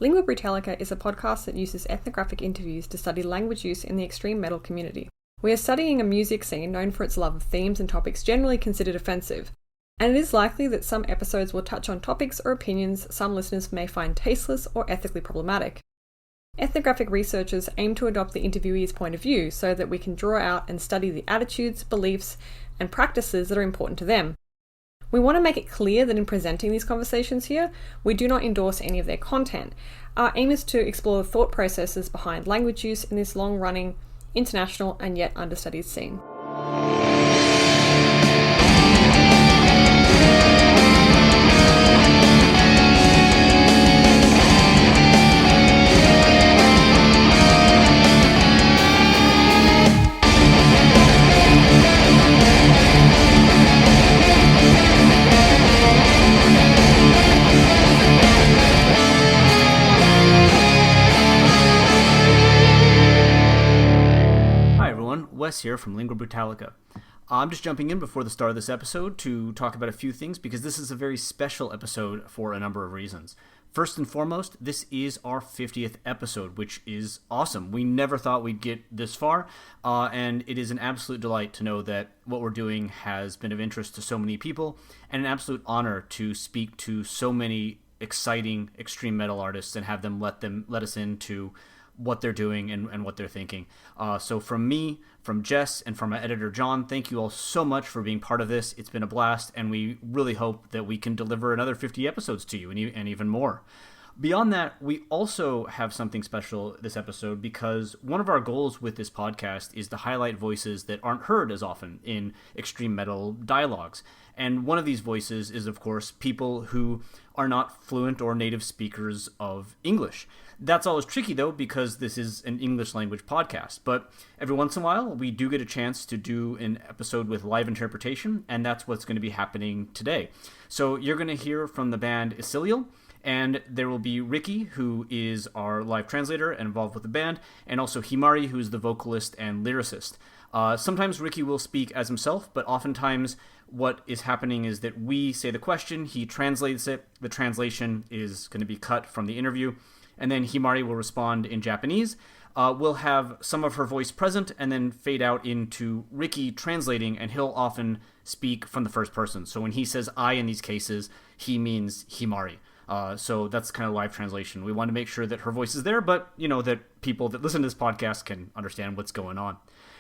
Lingua Brutalica is a podcast that uses ethnographic interviews to study language use in the extreme metal community. We are studying a music scene known for its love of themes and topics generally considered offensive, and it is likely that some episodes will touch on topics or opinions some listeners may find tasteless or ethically problematic. Ethnographic researchers aim to adopt the interviewee's point of view so that we can draw out and study the attitudes, beliefs, and practices that are important to them. We want to make it clear that in presenting these conversations here, we do not endorse any of their content. Our aim is to explore the thought processes behind language use in this long-running, international, and yet understudied scene. Wes here from Lingua Brutalica. I'm just jumping in before the start of this episode to talk about a few things because this is a very special episode for a number of reasons. First and foremost, this is our 50th episode, which is awesome. We never thought we'd get this far, and it is an absolute delight to know that what we're doing has been of interest to so many people, and an absolute honor to speak to so many exciting extreme metal artists and have them let us into what they're doing and what they're thinking. So from me, from Jess, and from my editor John, thank you all so much for being part of this. It's been a blast, and we really hope that we can deliver another 50 episodes to you and even more. Beyond that, we also have something special this episode because one of our goals with this podcast is to highlight voices that aren't heard as often in extreme metal dialogues. And one of these voices is, of course, people who are not fluent or native speakers of English. That's always tricky, though, because this is an English language podcast. But every once in a while, we do get a chance to do an episode with live interpretation, and that's what's going to be happening today. So you're going to hear from the band Isiliel, and there will be Ricky, who is our live translator and involved with the band, and also Himari, who is the vocalist and lyricist. Sometimes Ricky will speak as himself, but oftentimes what is happening is that we say the question, he translates it, the translation is going to be cut from the interview, and then Himari will respond in Japanese. We'll have some of her voice present and then fade out into Ricky translating, and he'll often speak from the first person. So when he says I in these cases, he means Himari. So that's kind of live translation. We want to make sure that her voice is there, but that people that listen to this podcast can understand what's going on.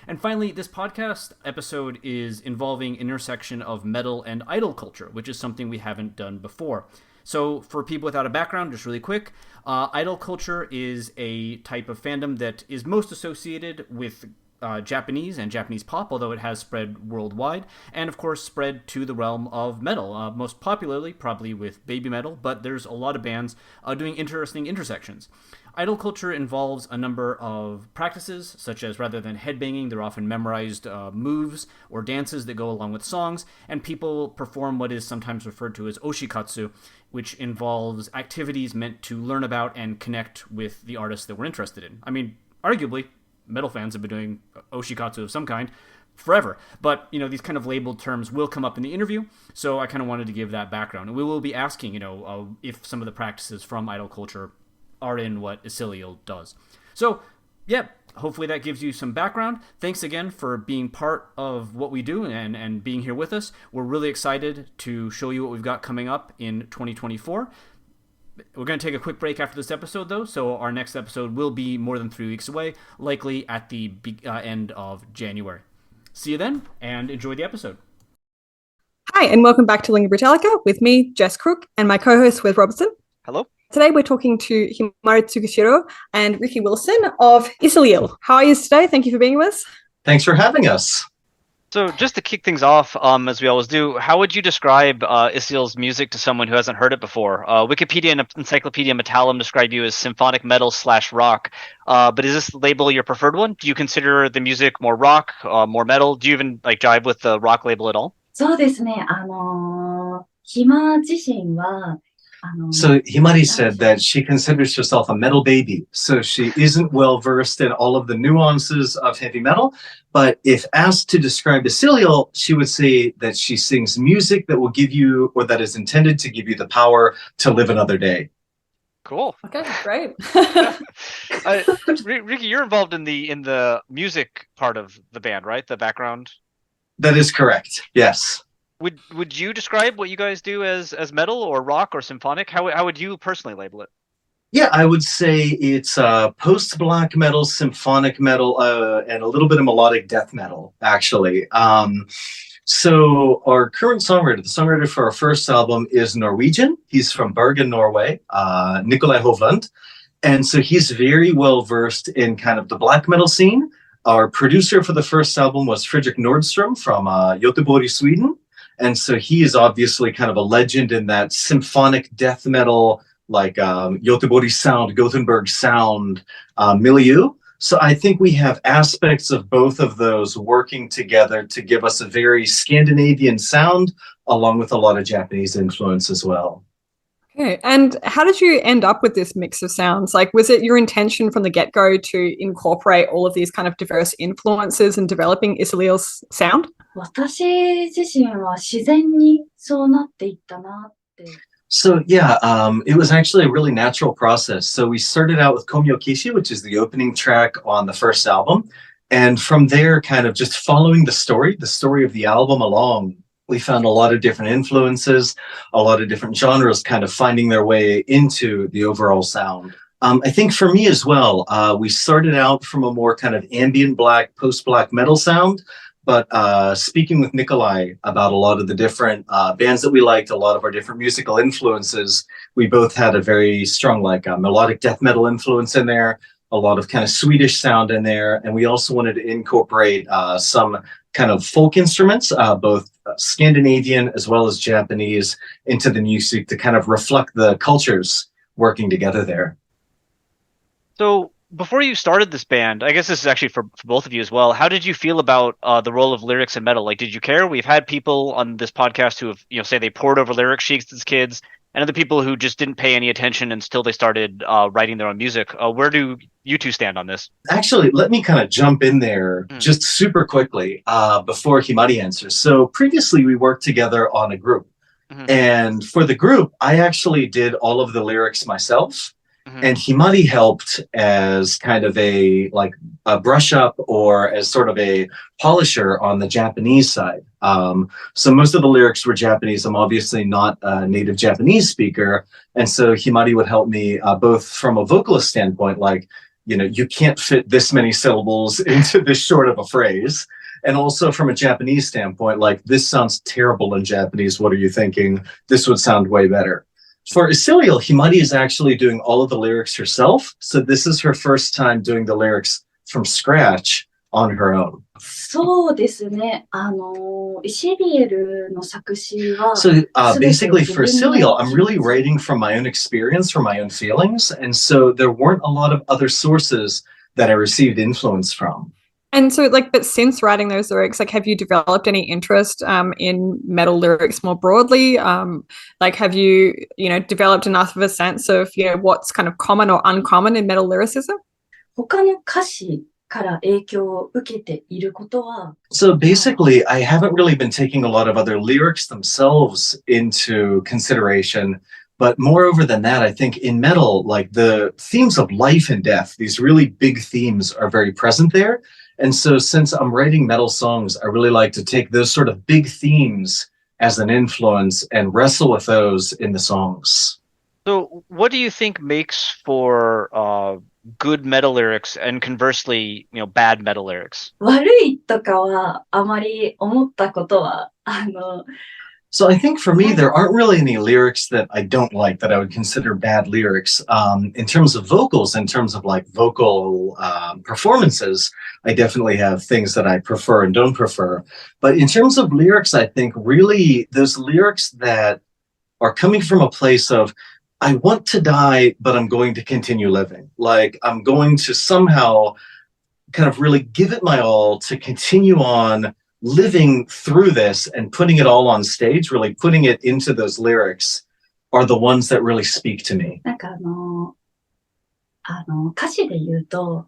And finally, this podcast episode is involving intersection of metal and idol culture, which is something we haven't done before. So for people without a background, just really quick, idol culture is a type of fandom that is most associated with Japanese and Japanese pop, although it has spread worldwide, and of course spread to the realm of metal, most popularly probably with baby metal, but there's a lot of bands doing interesting intersections. Idol culture involves a number of practices, such as rather than headbanging, they're often memorized moves or dances that go along with songs, and people perform what is sometimes referred to as oshikatsu, which involves activities meant to learn about and connect with the artists that we're interested in. I mean, arguably, metal fans have been doing oshikatsu of some kind forever, but these kind of labeled terms will come up in the interview, so I kind of wanted to give that background. And we will be asking, if some of the practices from idol culture are in what Isiliel does. So, yeah, hopefully that gives you some background. Thanks again for being part of what we do and being here with us. We're really excited to show you what we've got coming up in 2024. We're going to take a quick break after this episode, though, so our next episode will be more than 3 weeks away, likely at the end of January. See you then, and enjoy the episode. Hi, and welcome back to Lingua Brutalica with me, Jess Crook, and my co-host, Wes Robertson. Hello. Today we're talking to Himari Tsukishiro and Ricky Wilson of Isiliel. How are you today? Thank you for being with us. Thanks for having us. So just to kick things off, as we always do, how would you describe Isiliel's music to someone who hasn't heard it before? Wikipedia and Encyclopedia Metallum describe you as symphonic metal/rock, but is this label your preferred one? Do you consider the music more rock, more metal? Do you even jive with the rock label at all? そうですね。暇自身は So Himari said that she considers herself a metal baby, so she isn't well versed in all of the nuances of heavy metal. But if asked to describe Isiliel, she would say that she sings music that will give you, or that is intended to give you the power to live another day. Cool. Okay, great. Ricky, you're involved in the music part of the band, right? The background. That is correct. Yes. Would you describe what you guys do as metal or rock or symphonic? How would you personally label it? Yeah, I would say it's post-black metal, symphonic metal, and a little bit of melodic death metal, actually. So our current songwriter, the songwriter for our first album, is Norwegian. He's from Bergen, Norway, Nikolai Hovland. And so he's very well versed in kind of the black metal scene. Our producer for the first album was Fredrik Nordstrom from Göteborg, Sweden. And so he is obviously kind of a legend in that symphonic death metal, like Göteborg sound, Gothenburg sound milieu. So I think we have aspects of both of those working together to give us a very Scandinavian sound, along with a lot of Japanese influence as well. Okay, and how did you end up with this mix of sounds? Like, was it your intention from the get-go to incorporate all of these kind of diverse influences in developing Isiliel's sound? 私自身は自然にそうなっていったなって。So yeah, it was actually a really natural process. So we started out with Komyo Kishi, which is the opening track on the first album. And from there, kind of just following the story of the album along, we found a lot of different influences, a lot of different genres kind of finding their way into the overall sound. I think for me as well, we started out from a more kind of ambient black, post-black metal sound. But speaking with Nikolai about a lot of the different bands that we liked, a lot of our different musical influences, we both had a very strong like melodic death metal influence in there, a lot of kind of Swedish sound in there. And we also wanted to incorporate some kind of folk instruments, both Scandinavian as well as Japanese, into the music to kind of reflect the cultures working together there. So before you started this band, I guess this is actually for both of you as well. How did you feel about the role of lyrics in metal? Like, did you care? We've had people on this podcast who have, say they poured over lyric sheets as kids, and other people who just didn't pay any attention until they started writing their own music. Where do you two stand on this? Actually, let me kind of jump in there just super quickly before Himari answers. So previously we worked together on a group. And for the group, I actually did all of the lyrics myself. And Himari helped as kind of a brush up or as sort of a polisher on the Japanese side. So most of the lyrics were Japanese. I'm obviously not a native Japanese speaker. And so Himari would help me both from a vocalist standpoint, like, you can't fit this many syllables into this short of a phrase. And also from a Japanese standpoint, like, this sounds terrible in Japanese. What are you thinking? This would sound way better. For Isiliel, Himari is actually doing all of the lyrics herself. So this is her first time doing the lyrics from scratch on her own. そうですね。イシリエルの作詞は So basically for Isiliel, I'm really writing from my own experience, from my own feelings. And so there weren't a lot of other sources that I received influence from. And so, but since writing those lyrics, have you developed any interest in metal lyrics more broadly? Have you, developed enough of a sense of, what's kind of common or uncommon in metal lyricism? 他の歌詞から影響を受けていることは So basically, I haven't really been taking a lot of other lyrics themselves into consideration. But moreover than that, I think in metal, the themes of life and death, these really big themes are very present there. And so since I'm writing metal songs, I really like to take those sort of big themes as an influence and wrestle with those in the songs. So what do you think makes for good metal lyrics and conversely, bad metal lyrics? 悪いとかはあまり思ったことはSo I think for me, there aren't really any lyrics that I don't like that I would consider bad lyrics. In terms of vocals, in terms of vocal performances, I definitely have things that I prefer and don't prefer. But in terms of lyrics, I think really those lyrics that are coming from a place of, I want to die, but I'm going to continue living. I'm going to somehow kind of really give it my all to continue on living through this and putting it all on stage, really putting it into those lyrics are the ones that really speak to me. なんか歌詞で言うと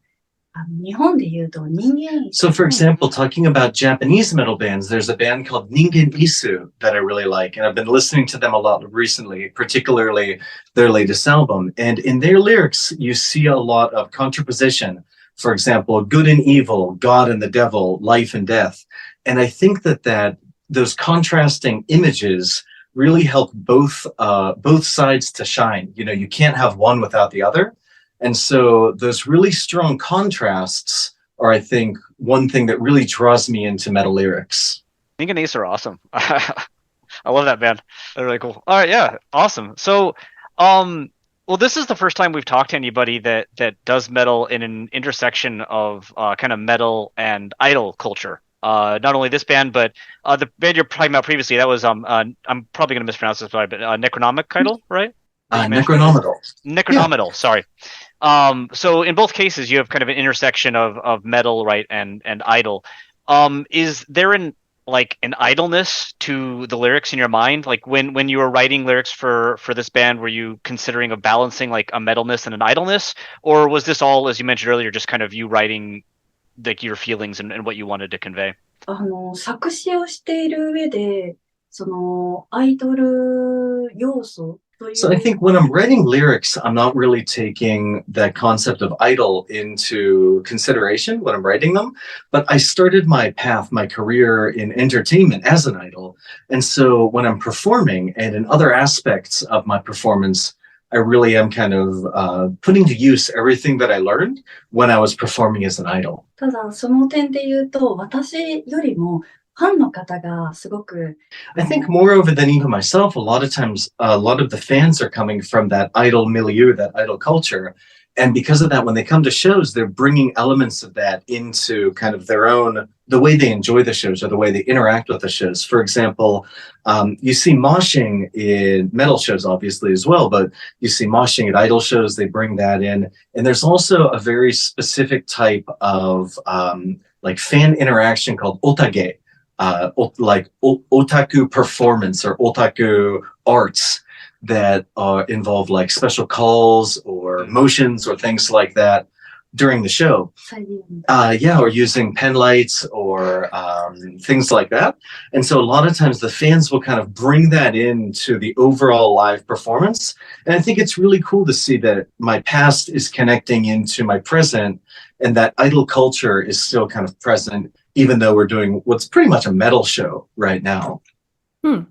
日本で言うと人間 So, for example, talking about Japanese metal bands, there's a band called Ningen Isu that I really like, and I've been listening to them a lot recently, particularly their latest album. And in their lyrics, you see a lot of contraposition. For example, good and evil, God and the devil, life and death. And I think that those contrasting images really help both sides to shine. You know, you can't have one without the other. And so those really strong contrasts are, I think, one thing that really draws me into metal lyrics. Ningen Ace are awesome. I love that band. They're really cool. All right, yeah, awesome. So, well, this is the first time we've talked to anybody that does metal in an intersection of kind of metal and idol culture. Not only this band, but the band you're talking about previously. That was I'm probably going to mispronounce this, but Necronomic Idol, right? Necronomical. Necronomical. Yeah. Sorry. So in both cases, you have kind of an intersection of metal, right, and idol. Is there an idleness to the lyrics in your mind? Like when you were writing lyrics for this band, were you considering of balancing like a metalness and an idleness, or was this all, as you mentioned earlier, just kind of you writing like your feelings and what you wanted to convey? 作詞をしている上で、そのアイドル要素 So I think when I'm writing lyrics, I'm not really taking that concept of idol into consideration when I'm writing them. But I started my career in entertainment as an idol. And so when I'm performing and in other aspects of my performance, I really am kind of putting to use everything that I learned when I was performing as an idol. ただ、その点で言うと、私よりもファンの方がすごく I think moreover than even myself, a lot of times, a lot of the fans are coming from that idol milieu, that idol culture. And because of that, when they come to shows, they're bringing elements of that into kind of their own, the way they enjoy the shows or the way they interact with the shows. For example, you see moshing in metal shows, obviously, as well, but you see moshing at idol shows, they bring that in. And there's also a very specific type of like fan interaction called otage. Like otaku performance or otaku arts that involve like special calls or motions or things like that during the show. Or using pen lights or things like that. And so a lot of times the fans will kind of bring that into the overall live performance. And I think it's really cool to see that my past is connecting into my present and that idol culture is still kind of present, even though we're doing what's pretty much a metal show right now. Can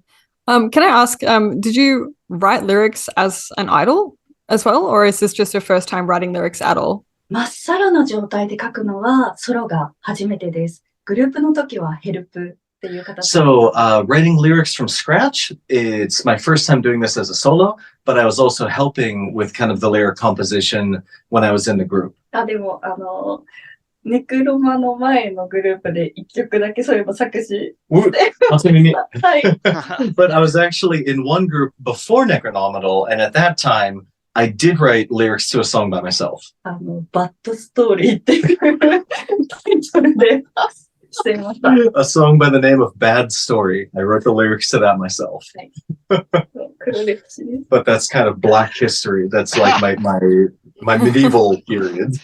I ask, did you write lyrics as an idol as well? Or is this just your first time writing lyrics at all? まっさらの状態で書くのはソロが初めてです。グループの時はヘルプっていう形。So, writing lyrics from scratch, it's my first time doing this as a solo, but I was also helping with kind of the lyric composition when I was in the group. でも、ネクロマの前のグループで一曲だけそういえば作詞して。はい。But I was actually in one group before Necronomical, and at that time, I did write lyrics to a song by myself. バッドストーリーっていうタイトルでしていました。A song by the name of Bad Story. I wrote the lyrics to that myself. はい。黒歴史です。But that's kind of black history. That's like my medieval period.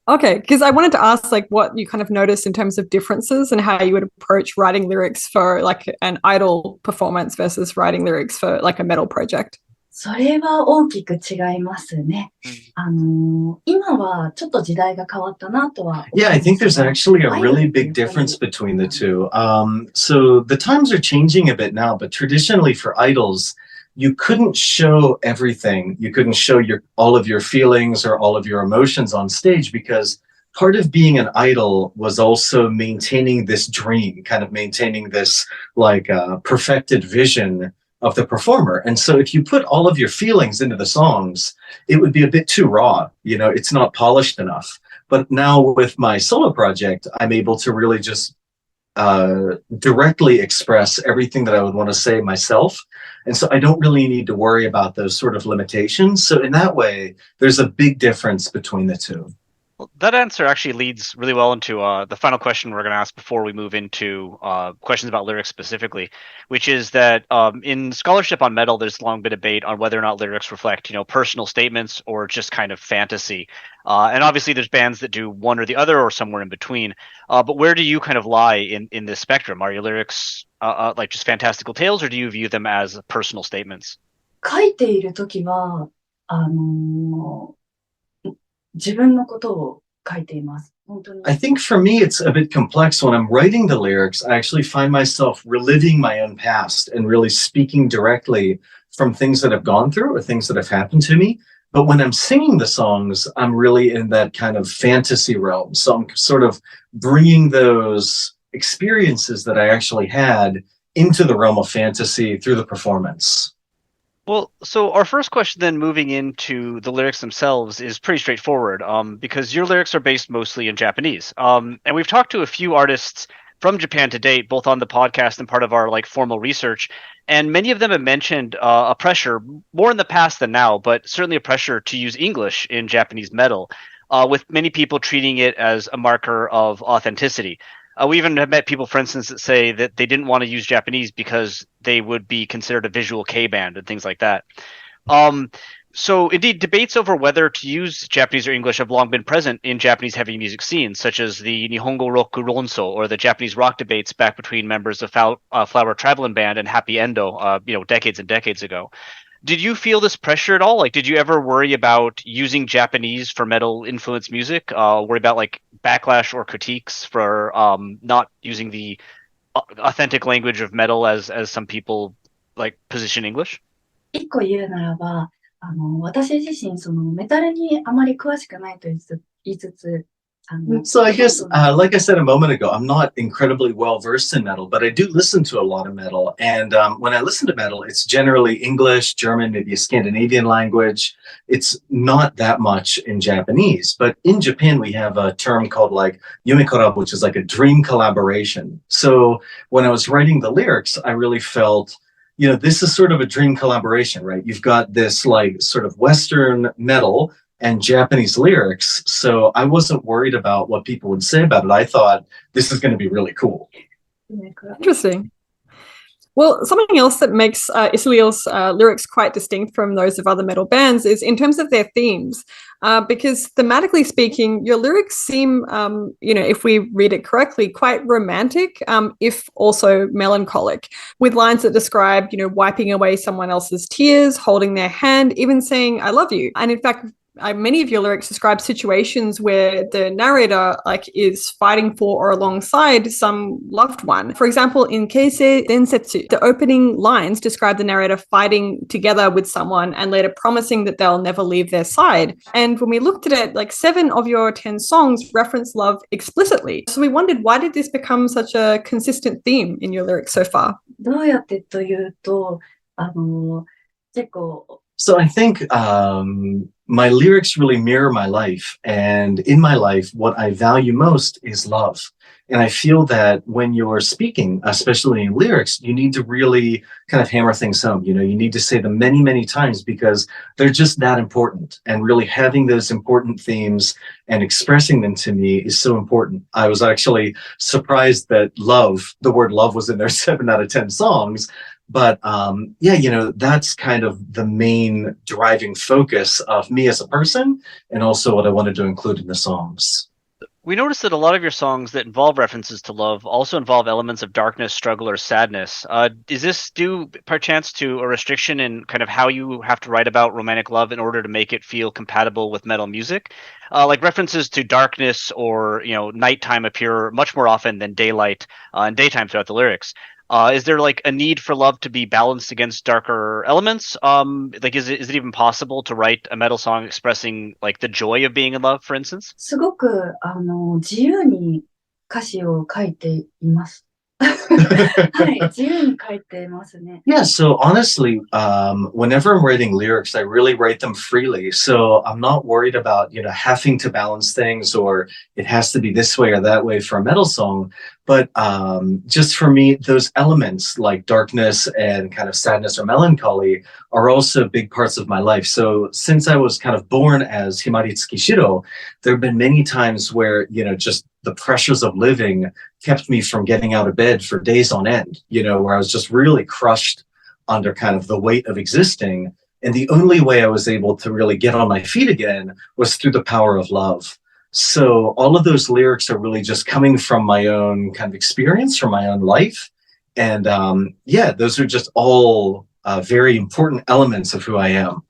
Okay, because I wanted to ask like what you kind of noticed in terms of differences and how you would approach writing lyrics for like an idol performance versus writing lyrics for like a metal project. それは大きく違いますね。今はちょっと時代が変わったなとは。Yeah, I think there's actually a really big difference between the two. So the times are changing a bit now, but traditionally for idols, you couldn't show everything. You couldn't show all of your feelings or all of your emotions on stage because part of being an idol was also maintaining this dream, kind of maintaining this like perfected vision of the performer. And so if you put all of your feelings into the songs, it would be a bit too raw. You know, it's not polished enough. But now with my solo project, I'm able to really just directly express everything that I would want to say myself. And so I don't really need to worry about those sort of limitations. So in that way, there's a big difference between the two. Well, that answer actually leads really well into the final question we're going to ask before we move into questions about lyrics specifically, which is that in scholarship on metal, there's long been debate on whether or not lyrics reflect, personal statements or just kind of fantasy. And obviously, there's bands that do one or the other or somewhere in between. But where do you kind of lie in this spectrum? Are your lyrics like just fantastical tales, or do you view them as personal statements? 書いているときは、自分のことを書いています。本当に。I think for me, it's a bit complex. When I'm writing the lyrics, I actually find myself reliving my own past and really speaking directly from things that I've gone through or things that have happened to me. But when I'm singing the songs, I'm really in that kind of fantasy realm. So I'm sort of bringing those experiences that I actually had into the realm of fantasy through the performance. Well, so our first question then moving into the lyrics themselves is pretty straightforward, because your lyrics are based mostly in Japanese. And we've talked to a few artists from Japan to date, both on the podcast and part of our formal research. And many of them have mentioned a pressure, more in the past than now, but certainly a pressure to use English in Japanese metal, with many people treating it as a marker of authenticity. We even have met people, for instance, that say that they didn't want to use Japanese because they would be considered a visual K band and things like that. So indeed, debates over whether to use Japanese or English have long been present in Japanese heavy music scenes, such as the Nihongo Roku Ronso or the Japanese rock debates back between members of Flower Traveling Band and Happy Endo, decades and decades ago. Did you feel this pressure at all? Did you ever worry about using Japanese for metal influenced music? Worry about backlash or critiques for not using the authentic language of metal as some people position English? 一個言うならば、私自身、メタルにあまり詳しくないと言いつつ、So I guess, like I said a moment ago, I'm not incredibly well versed in metal, but I do listen to a lot of metal. And when I listen to metal, it's generally English, German, maybe a Scandinavian language. It's not that much in Japanese. But in Japan, we have a term called yumekorab, which is a dream collaboration. So when I was writing the lyrics, I really felt, this is sort of a dream collaboration, right? You've got this sort of Western metal and Japanese lyrics. So I wasn't worried about what people would say about it. I thought this is going to be really cool. Interesting. Well, something else that makes Isiliel's lyrics quite distinct from those of other metal bands is in terms of their themes. Because thematically speaking, your lyrics seem, if we read it correctly, quite romantic, if also melancholic, with lines that describe, wiping away someone else's tears, holding their hand, even saying, I love you. And in fact, many of your lyrics describe situations where the narrator is fighting for or alongside some loved one. For example, in Keisei Densetsu, the opening lines describe the narrator fighting together with someone and later promising that they'll never leave their side. And when we looked at it, 7 of your 10 songs reference love explicitly. So we wondered, why did this become such a consistent theme in your lyrics so far? どうやってというと、結構 So I think my lyrics really mirror my life. And in my life, what I value most is love. And I feel that when you're speaking, especially in lyrics, you need to really kind of hammer things home. You need to say them many, many times because they're just that important. And really having those important themes and expressing them to me is so important. I was actually surprised that the word love was in there 7 out of 10 songs. But that's kind of the main driving focus of me as a person and also what I wanted to include in the songs. We noticed that a lot of your songs that involve references to love also involve elements of darkness, struggle, or sadness. Is this due, perchance, to a restriction in kind of how you have to write about romantic love in order to make it feel compatible with metal music? References to darkness or, nighttime appear much more often than daylight and daytime throughout the lyrics. Is there a need for love to be balanced against darker elements? Is it even possible to write a metal song expressing the joy of being in love, for instance? すごく自由に歌詞を書いています。はい、自由に書いてますね。Yeah, so honestly, whenever I'm writing lyrics, I really write them freely. So I'm not worried about, having to balance things or it has to be this way or that way for a metal song. But just for me, those elements like darkness and kind of sadness or melancholy are also big parts of my life. So since I was kind of born as Himari Tsukishiro, there have been many times where, just the pressures of living kept me from getting out of bed for days on end, where I was just really crushed under kind of the weight of existing. And the only way I was able to really get on my feet again was through the power of love. So all of those lyrics are really just coming from my own kind of experience, from my own life. And those are just all very important elements of who I am.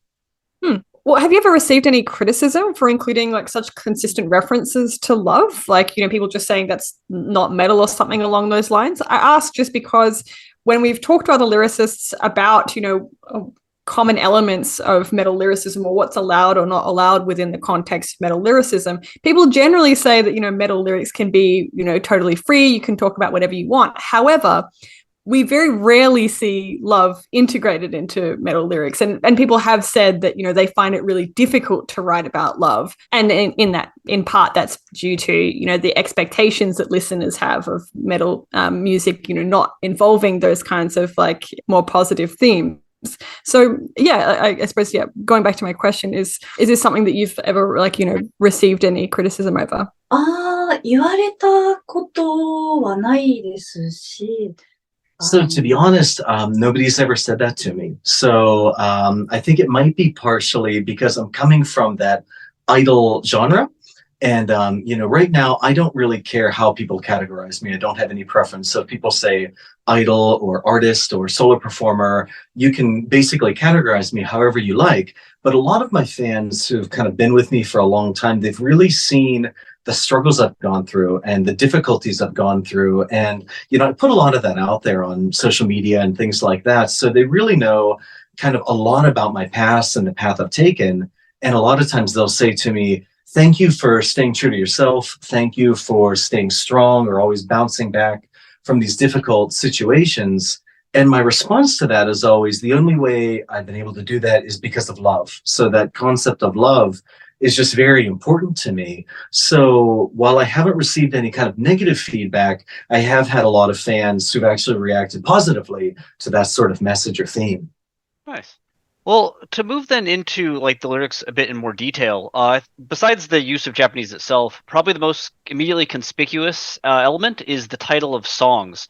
Well, have you ever received any criticism for including like such consistent references to love? Like, people just saying that's not metal or something along those lines? I ask just because when we've talked to other lyricists about, common elements of metal lyricism or what's allowed or not allowed within the context of metal lyricism, people generally say that, metal lyrics can be, totally free. You can talk about whatever you want. However, we very rarely see love integrated into metal lyrics. And people have said that, they find it really difficult to write about love. And in part, that's due to, the expectations that listeners have of metal music, not involving those kinds of like more positive themes. So, I suppose, going back to my question, is this something that you've ever received any criticism over? 言われたことはないですし、So to be honest, nobody's ever said that to me. So I think it might be partially because I'm coming from that idol genre. And, right now, I don't really care how people categorize me. I don't have any preference. So if people say idol or artist or solo performer, you can basically categorize me however you like. But a lot of my fans who've kind of been with me for a long time, they've really seen the struggles I've gone through and the difficulties I've gone through. And, I put a lot of that out there on social media and things like that. So they really know kind of a lot about my past and the path I've taken. And a lot of times they'll say to me, thank you for staying true to yourself. Thank you for staying strong or always bouncing back from these difficult situations. And my response to that is always the only way I've been able to do that is because of love. So that concept of love is just very important to me. So while I haven't received any kind of negative feedback, I have had a lot of fans who've actually reacted positively to that sort of message or theme. Nice. Well, to move then into like the lyrics a bit in more detail, besides the use of Japanese itself, probably the most immediately conspicuous element is the title of songs.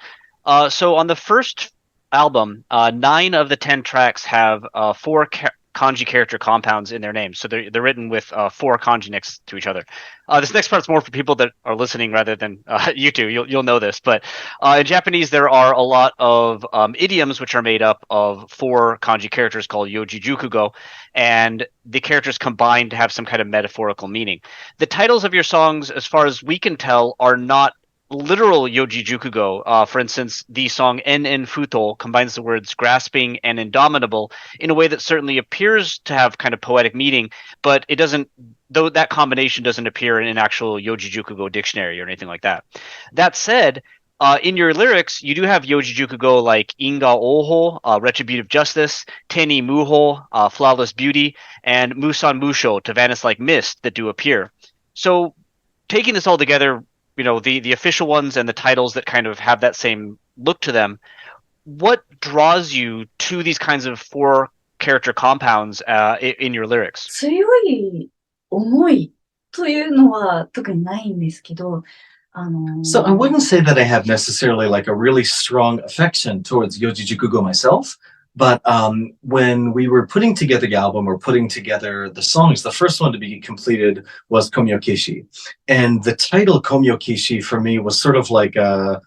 So on the first album, 9 of the 10 tracks have 4 kanji character compounds in their names. So they're written with 4 kanji next to each other. This next part's more for people that are listening rather than you two. You'll know this. But in Japanese, there are a lot of idioms which are made up of 4 kanji characters called yojijukugo, and the characters combined have some kind of metaphorical meaning. The titles of your songs, as far as we can tell, are not literal yojijukugo. For instance, the song En Futo combines the words grasping and indomitable in a way that certainly appears to have kind of poetic meaning, but it doesn't, though that combination doesn't appear in an actual yojijukugo dictionary or anything like that. That said, in your lyrics, you do have yojijukugo like Inga Oho, retributive justice, Teni Muho, flawless beauty, and Musan Musho, to vanish like mist, that do appear. So taking this all together, the official ones and the titles that kind of have that same look to them, what draws you to these kinds of 4 character compounds in your lyrics? 強い思いというのは特にないんですけど、So I wouldn't say that I have necessarily like a really strong affection towards yojijukugo myself. But when we were putting together the album or putting together the songs, the first one to be completed was Komyokishi. And the title Komyokishi for me was sort of like a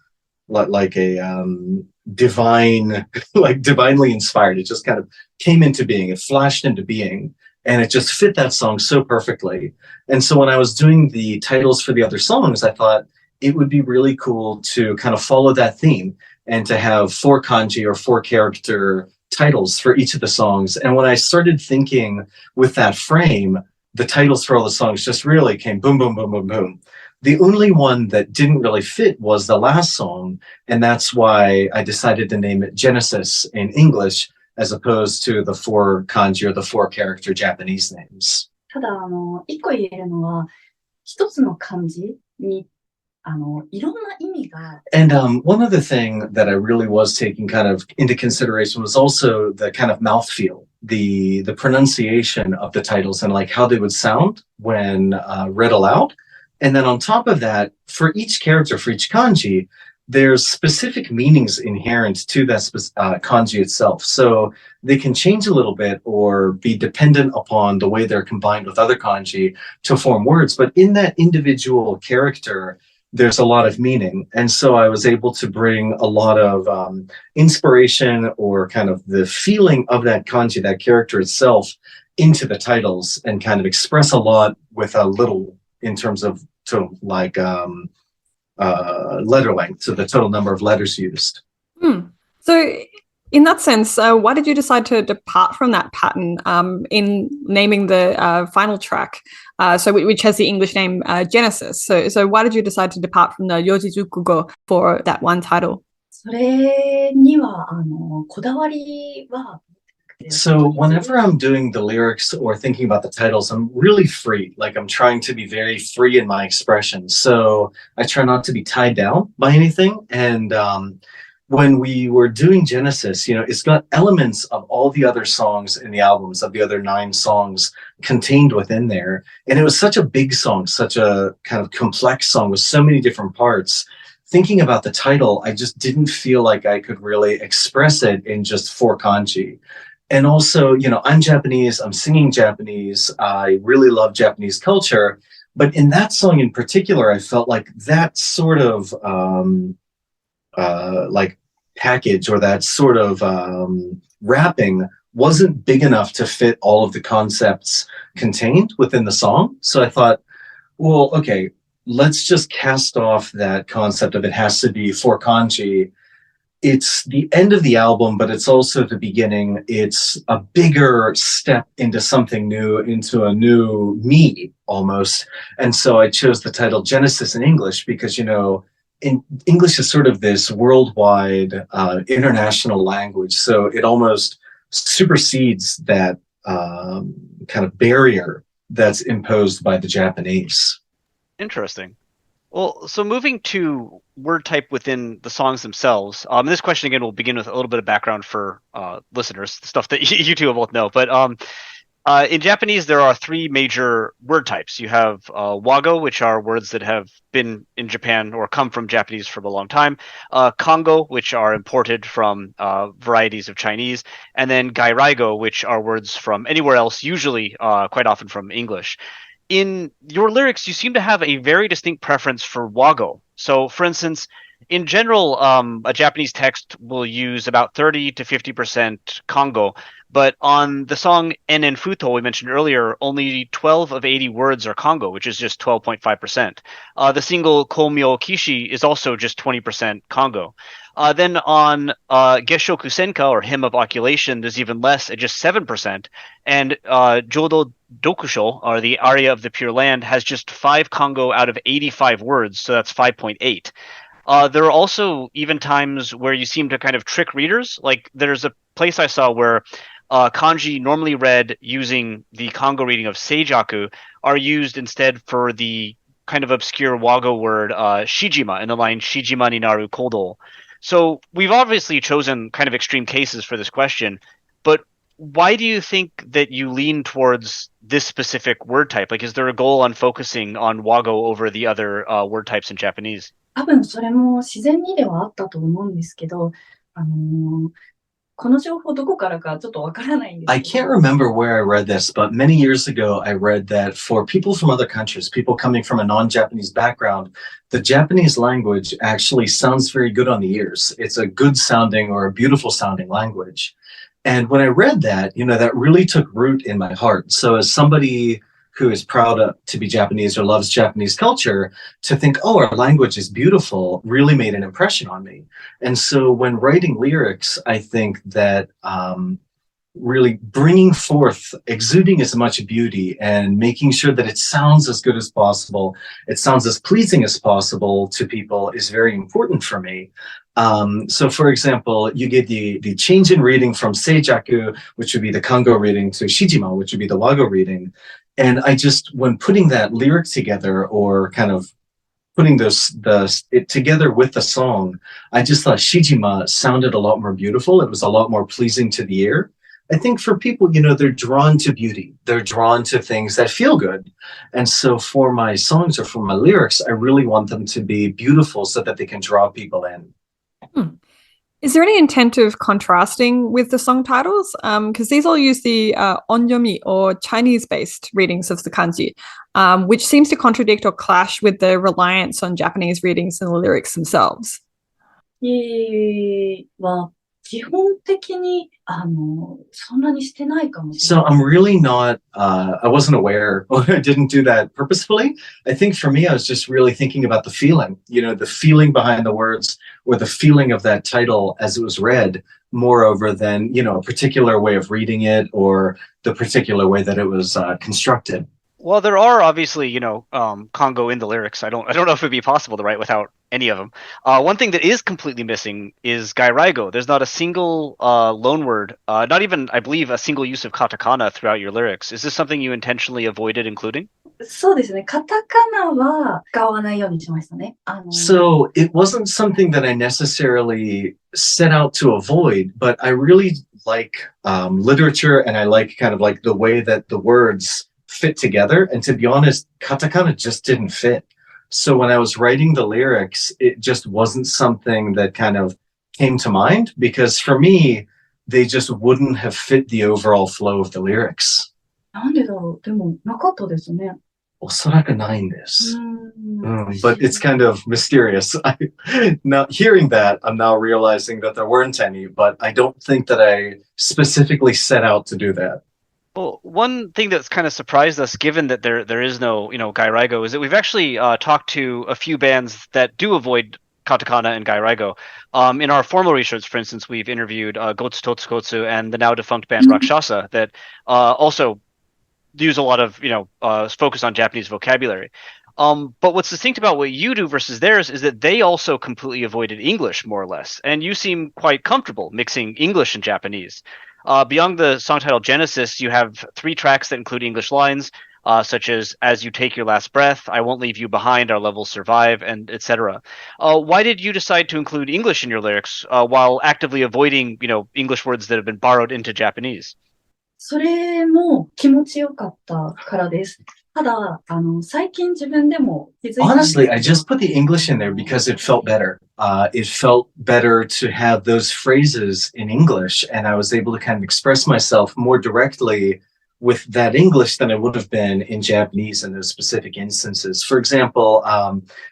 divine, like divinely inspired. It just kind of came into being. It flashed into being. And it just fit that song so perfectly. And so when I was doing the titles for the other songs, I thought it would be really cool to kind of follow that theme and to have 4 kanji or 4 character titles for each of the songs. And when I started thinking with that frame, the titles for all the songs just really came boom, boom, boom, boom, boom. The only one that didn't really fit was the last song, and that's why I decided to name it Genesis in English as opposed to the four kanji or the four character Japanese names. ただ、一個言えるのは、一つの漢字に、いろんな意味が。And one other thing that I really was taking kind of into consideration was also the kind of mouthfeel, the pronunciation of the titles and like how they would sound when read aloud. And then on top of that, for each character, for each kanji, there's specific meanings inherent to that kanji itself. So they can change a little bit or be dependent upon the way they're combined with other kanji to form words. But in that individual character, there's a lot of meaning. And so I was able to bring a lot of inspiration or kind of the feeling of that kanji, that character itself, into the titles and kind of express a lot with a little in terms of like letter length, so the total number of letters used. So in that sense, why did you decide to depart from that pattern in naming the final track, which has the English name Genesis? So why did you decide to depart from the Yojizukugo for that one title? それには、こだわりは So whenever I'm doing the lyrics or thinking about the titles, I'm really free. Like I'm trying to be very free in my expression. So I try not to be tied down by anything. And when we were doing Genesis, you know, it's got elements of all the other songs in the albums, of the other 9 songs contained within there. And it was such a big song, such a kind of complex song with so many different parts. Thinking about the title, I just didn't feel like I could really express it in just 4 kanji. And also, you know, I'm Japanese, I'm singing Japanese, I really love Japanese culture. But in that song in particular, I felt like that sort of like package or that sort of wrapping wasn't big enough to fit all of the concepts contained within the song. So I thought, well, okay, let's just cast off that concept of it has to be 4 kanji. It's the end of the album, but it's also the beginning. It's a bigger step into something new, into a new me almost. And so I chose the title Genesis in English because, you know, in English is sort of this worldwide international language. So it almost supersedes that kind of barrier that's imposed by the Japanese. Interesting. Well, so moving to word type within the songs themselves, this question again will begin with a little bit of background for listeners, stuff that you two will both know. But in Japanese, there are 3 major word types. You have wago, which are words that have been in Japan or come from Japanese for a long time. Kongo, which are imported from varieties of Chinese. And then gairaigo, which are words from anywhere else, usually quite often from English. In your lyrics, you seem to have a very distinct preference for wago. So, for instance, in general, a Japanese text will use about 30 to 50% Kongo, but on the song Enen Futo we mentioned earlier, only 12 of 80 words are Kongo, which is just 12.5%. The single Komyo Kishi is also just 20% Kongo. Then on Geshoku Senka, or Hymn of Oculation, there's even less at just 7%. And Jodo Dokusho, or the Aria of the Pure Land, has just 5 Kongo out of 85 words, so that's 5.8. There are also even times where you seem to kind of trick readers. Like there's a place I saw where kanji normally read using the Kongo reading of Seijaku are used instead for the kind of obscure wago word shijima in the line Shijima ni naru kodo. So we've obviously chosen kind of extreme cases for this question, but why do you think that you lean towards this specific word type? Like, is there a goal on focusing on wago over the other word types in Japanese? 多分それも自然にではあったと思うんですけど、この情報どこからかちょっとわからないんです I can't remember where I read this, but many years ago I read that for people from other countries, people coming from a non-Japanese background, the Japanese language actually sounds very good on the ears. It's a good sounding or a beautiful sounding language. And when I read that, you know, that really took root in my heart. So as somebody who is proud to be Japanese or loves Japanese culture, to think, oh, our language is beautiful, really made an impression on me. And so when writing lyrics, I think that really bringing forth, exuding as much beauty and making sure that it sounds as good as possible, it sounds as pleasing as possible to people is very important for me. So for example, you get the change in reading from Seijaku, which would be the Kango reading, to Shijima, which would be the Wago reading. And I just, when putting that lyric together or kind of putting it together with the song, I just thought Shijima sounded a lot more beautiful. It was a lot more pleasing to the ear. I think for people, you know, they're drawn to beauty. They're drawn to things that feel good. And so for my songs or for my lyrics, I really want them to be beautiful so that they can draw people in. Is there any intent of contrasting with the song titles? Because these all use the onyomi or Chinese-based readings of the kanji, which seems to contradict or clash with the reliance on Japanese readings in the lyrics themselves. は基本的にそんなにしてないかもしれない。So I'm really not, I wasn't aware, or I didn't do that purposefully. I think for me, I was just really thinking about the feeling, you know, the feeling behind the words or the feeling of that title as it was read, moreover than, you know, a particular way of reading it or the particular way that it was constructed. Well, there are obviously, you know, Congo in the lyrics. I don't know if it'd be possible to write without any of them. One thing that is completely missing is gairaigo. There's not a single loan word, not even, I believe, a single use of katakana throughout your lyrics. Is this something you intentionally avoided including? そうですね。カタカナは使わないようにしましたね。So it wasn't something that I necessarily set out to avoid, but I really like literature and I like kind of like the way that the words fit together. And to be honest, katakana just didn't fit. So when I was writing the lyrics, it just wasn't something that kind of came to mind because for me, they just wouldn't have fit the overall flow of the lyrics. なんでだろう。でもなかったですね。おそらくないんです。But it's kind of mysterious. Now hearing that, I'm now realizing that there weren't any, but I don't think that I specifically set out to do that. Well, one thing that's kind of surprised us, given that there is no, you know, gairaigo, is that we've actually talked to a few bands that do avoid katakana and gairaigo. In our formal research, for instance, we've interviewed Gotsu Totsukotsu and the now defunct band Rakshasa that also use a lot of, you know, focus on Japanese vocabulary. But what's distinct about what you do versus theirs is that they also completely avoided English, more or less. And you seem quite comfortable mixing English and Japanese. Beyond the song title Genesis, you have 3 tracks that include English lines, such as "As You Take Your Last Breath," "I Won't Leave You Behind," "Our Levels Survive," and etc. Why did you decide to include English in your lyrics while actively avoiding, you know, English words that have been borrowed into Japanese? それも気持ちよかったからです。ただ、最近自分でも気づいた。Honestly, I just put the English in there because it felt better. It felt better to have those phrases in English, and I was able to kind of express myself more directly with that English than I would have been in Japanese in those specific instances. For example,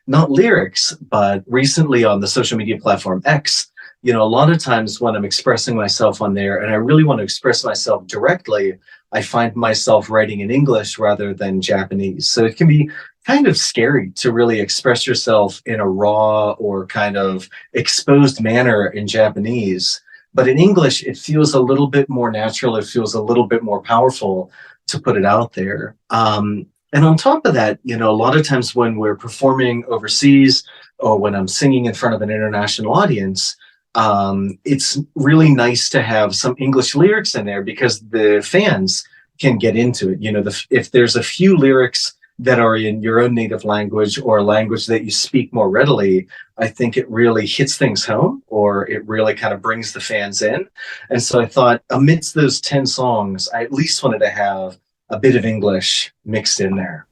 not lyrics, but recently on the social media platform X, you know, a lot of times when I'm expressing myself on there and I really want to express myself directly, I find myself writing in English rather than Japanese. So it can be kind of scary to really express yourself in a raw or kind of exposed manner in Japanese. But in English, it feels a little bit more natural. It feels a little bit more powerful to put it out there. And on top of that, you know, a lot of times when we're performing overseas or when I'm singing in front of an international audience, it's really nice to have some English lyrics in there because the fans can get into it. You know, if there's a few lyrics that are in your own native language or a language that you speak more readily, I think it really hits things home or it really kind of brings the fans in. And so I thought amidst those 10 songs, I at least wanted to have a bit of English mixed in there.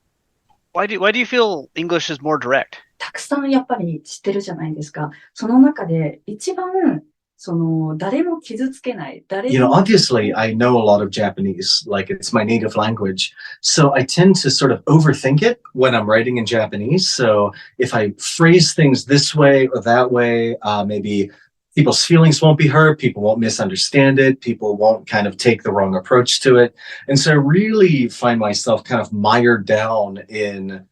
Why do you feel English is more direct? たくさんやっぱり知ってるじゃないですか。その中で一番誰も傷つけない。You know, obviously, I know a lot of Japanese, like it's my native language. So I tend to sort of overthink it when I'm writing in Japanese. So if I phrase things this way or that way, maybe people's feelings won't be hurt. People won't misunderstand it. People won't kind of take the wrong approach to it. And so I really find myself kind of mired down in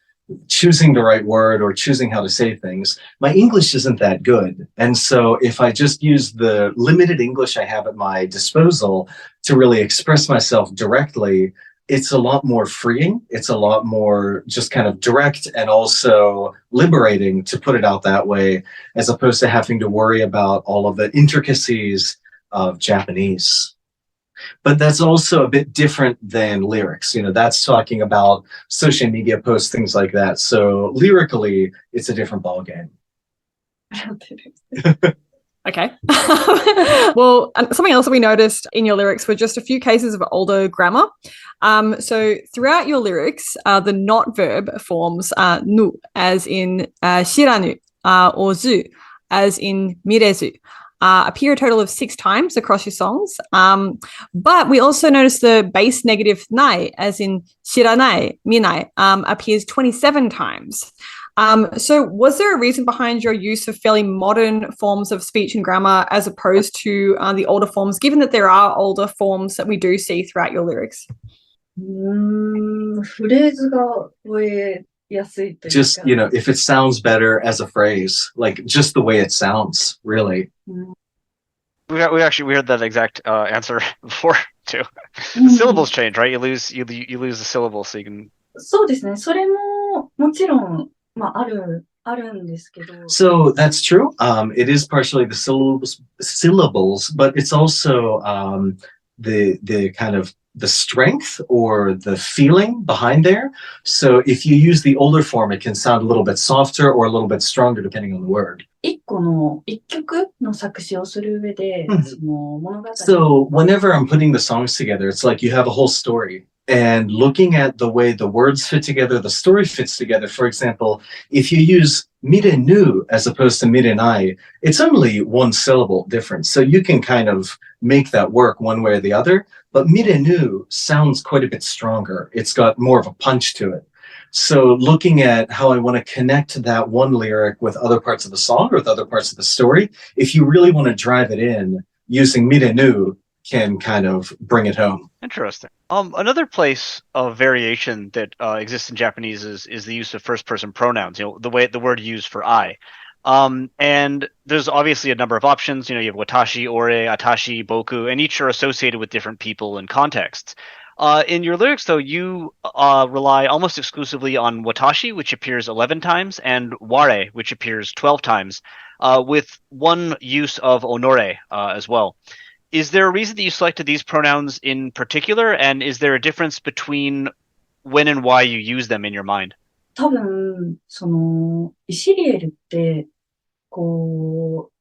choosing the right word or choosing how to say things. My English isn't that good. And so if I just use the limited English I have at my disposal to really express myself directly, it's a lot more freeing. It's a lot more just kind of direct and also liberating to put it out that way, as opposed to having to worry about all of the intricacies of Japanese. But that's also a bit different than lyrics. That's talking about social media posts, things like that. So lyrically, it's a different ballgame. Okay. Well, something else that we noticed in your lyrics were just a few cases of older grammar. So throughout your lyrics, the not verb forms nu, as in shiranu, or zu, as in mirezu, appear a total of 6 times across your songs. But we also noticed the base negative nai, as in shiranai, minai, appears 27 times. So was there a reason behind your use of fairly modern forms of speech and grammar as opposed to the older forms, given that there are older forms that we do see throughout your lyrics? フレーズが覚えやすいというか。 Just, if it sounds better as a phrase, like just the way it sounds, really. We heard that exact answer before too. The syllables change, right? You lose the syllables, so you can. そうですね。それももちろんあるんですけど。 So that's true. It is partially the syllables, but it's also the kind of the strength or the feeling behind there. So if you use the older form, it can sound a little bit softer or a little bit stronger depending on the word. 一曲の作詞をする上で、その物語。 So whenever I'm putting the songs together, it's like you have a whole story. And looking at the way the words fit together, the story fits together. For example, if you use mirenu as opposed to mirenai, it's only one syllable difference. So you can kind of make that work one way or the other. But mirenu sounds quite a bit stronger. It's got more of a punch to it. So looking at how I want to connect that one lyric with other parts of the song or with other parts of the story, if you really want to drive it in, using mirenu can kind of bring it home. Interesting. Another place of variation that exists in Japanese is the use of first-person pronouns. The way the word used for I. And there's obviously a number of options. You have watashi, ore, atashi, boku, and each are associated with different people and contexts. In your lyrics, though, you rely almost exclusively on watashi, which appears 11 times, and ware, which appears 12 times, with one use of onore as well. Is there a reason that you selected these pronouns in particular, and is there a difference between when and why you use them in your mind? 多分、イシリエルって、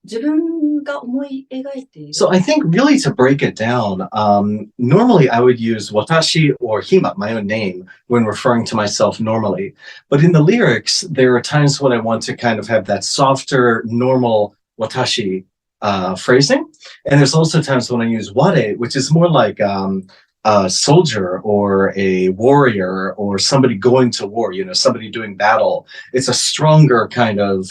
自分が思い描いている。 So I think really to break it down, normally I would use watashi or hima, my own name, when referring to myself normally. But in the lyrics, there are times when I want to kind of have that softer, normal watashi phrasing. And there's also times when I use ware, which is more like a soldier or a warrior or somebody going to war, somebody doing battle. It's a stronger kind of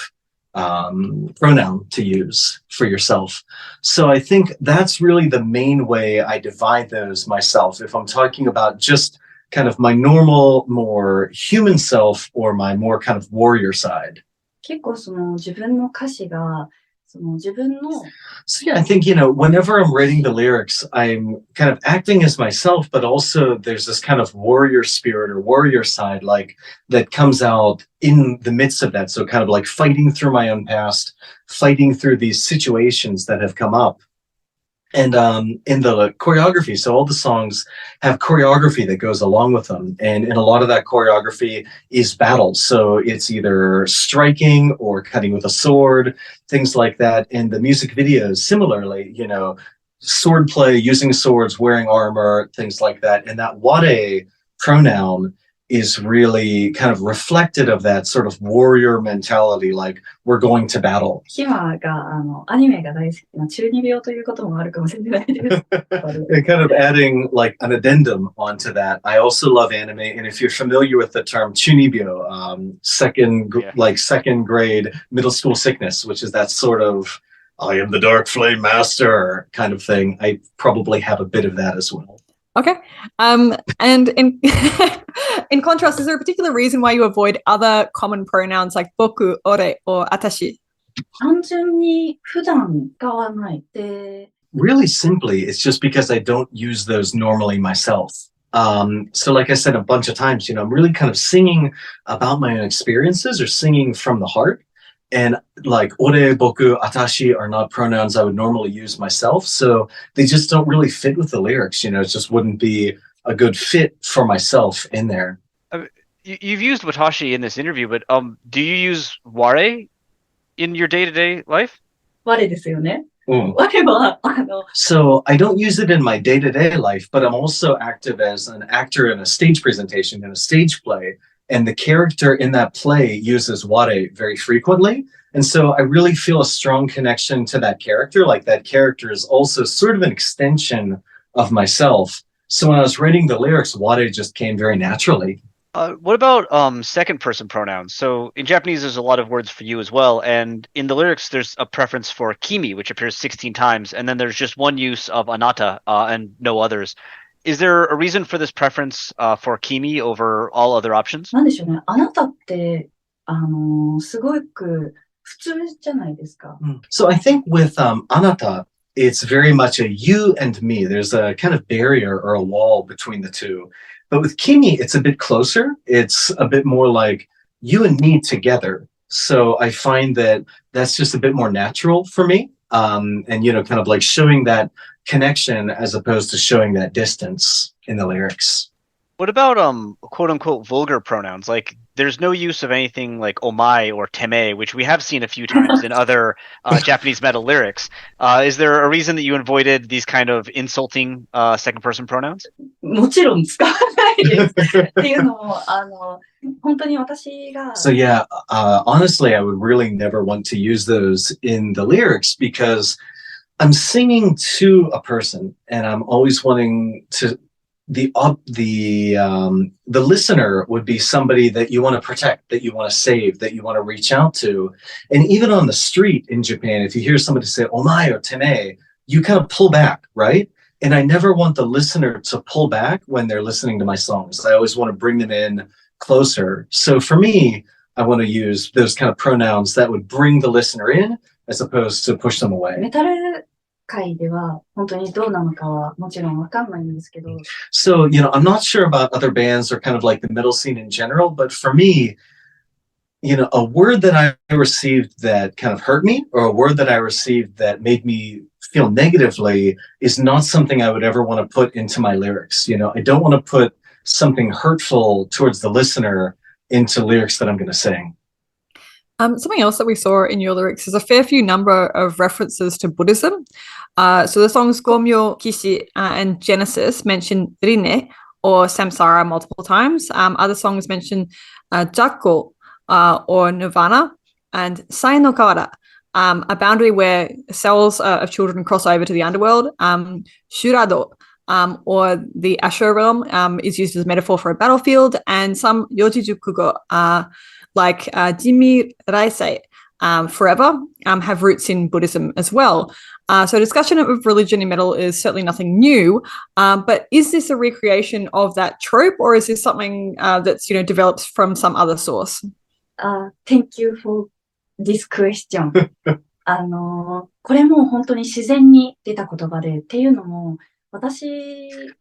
pronoun to use for yourself. So I think that's really the main way I divide those myself. If I'm talking about just kind of my normal, more human self or my more kind of warrior side. 結構自分の歌詞が、自分の So yeah, I think, whenever I'm writing the lyrics, I'm kind of acting as myself, but also there's this kind of warrior spirit or warrior side, like that comes out in the midst of that. So kind of like fighting through my own past, fighting through these situations that have come up. And in the choreography, so all the songs have choreography that goes along with them. And a lot of that choreography is battle. So it's either striking or cutting with a sword, things like that. And the music videos, similarly, sword play, using swords, wearing armor, things like that. And that ware pronoun is really kind of reflected of that sort of warrior mentality, like we're going to battle. ヒマがアニメが大好きな中二病ということもあるかもしれないです。 And kind of adding like an addendum onto that. I also love anime, and if you're familiar with the term chunibyo, second grade middle school sickness, which is that sort of I am the dark flame master kind of thing, I probably have a bit of that as well. Okay. And in in contrast, is there a particular reason why you avoid other common pronouns like boku, ore, or atashi? 単純に普段使わないで。really simply, it's just because I don't use those normally myself. So like I said a bunch of times, I'm really kind of singing about my own experiences or singing from the heart. And like ore, boku, atashi are not pronouns I would normally use myself. So they just don't really fit with the lyrics. It just wouldn't be a good fit for myself in there. You've used watashi in this interview, but do you use ware in your day-to-day life? 我ですよね。Mm. 我は、So I don't use it in my day-to-day life, but I'm also active as an actor in a stage presentation, in a stage play. And the character in that play uses ware very frequently. And so I really feel a strong connection to that character. Like that character is also sort of an extension of myself. So when I was writing the lyrics, ware just came very naturally. What about second person pronouns? So in Japanese, there's a lot of words for you as well. And in the lyrics, there's a preference for kimi, which appears 16 times. And then there's just one use of anata and no others. Is there a reason for this preference for kimi over all other options? なんでしょうね。あなたって、すごく普通じゃないですか。So I think with anata, it's very much a you and me. There's a kind of barrier or a wall between the two. But with kimi, it's a bit closer. It's a bit more like you and me together. So I find that that's just a bit more natural for me. And, kind of like showing that connection as opposed to showing that distance in the lyrics. What about quote unquote vulgar pronouns? Like there's no use of anything like omae or teme, which we have seen a few times in other Japanese metal lyrics. Is there a reason that you avoided these kind of insulting second person pronouns? もちろん使わないです。っていうのも、本当に私が。So yeah, honestly, I would really never want to use those in the lyrics because I'm singing to a person and I'm always wanting to the listener would be somebody that you want to protect, that you want to save, that you want to reach out to. And even on the street in Japan, if you hear somebody say omae or teme, you kind of pull back, right? And I never want the listener to pull back when they're listening to my songs. I always want to bring them in closer. So for me, I want to use those kind of pronouns that would bring the listener in as opposed to push them away. メタル界では本当にどうなのかはもちろんわかんないんですけど。So, I'm not sure about other bands or kind of like the metal scene in general, but for me, a word that I received that kind of hurt me or a word that I received that made me feel negatively is not something I would ever want to put into my lyrics. I don't want to put something hurtful towards the listener into lyrics that I'm going to sing. Something else that we saw in your lyrics is a fair few number of references to Buddhism. So the songs Gomyo, Kishi, and Genesis mention Rine or Samsara multiple times. Other songs mention Jakko or Nirvana and Sai no Kawara, a boundary where cells of children cross over to the underworld. Shurado, or the Ashura realm, is used as a metaphor for a battlefield, and some Yojijukugo like Jimi Raisei, forever, have roots in Buddhism as well. So discussion of religion in metal is certainly nothing new, but is this a recreation of that trope, or is this something that's developed from some other source? Thank you for this question. これも本当に自然に出た言葉でっていうのも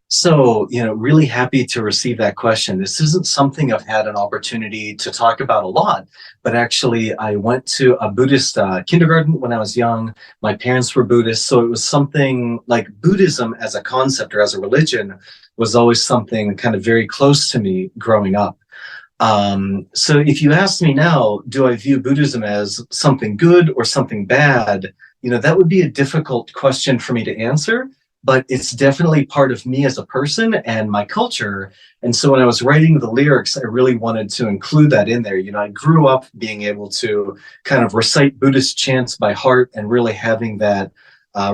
So, really happy to receive that question. This isn't something I've had an opportunity to talk about a lot, but actually I went to a Buddhist kindergarten when I was young. My parents were Buddhist, so it was something like Buddhism as a concept or as a religion was always something kind of very close to me growing up. So if you ask me now, do I view Buddhism as something good or something bad? That would be a difficult question for me to answer. But it's definitely part of me as a person and my culture. And so when I was writing the lyrics, I really wanted to include that in there. I grew up being able to kind of recite Buddhist chants by heart and really having that,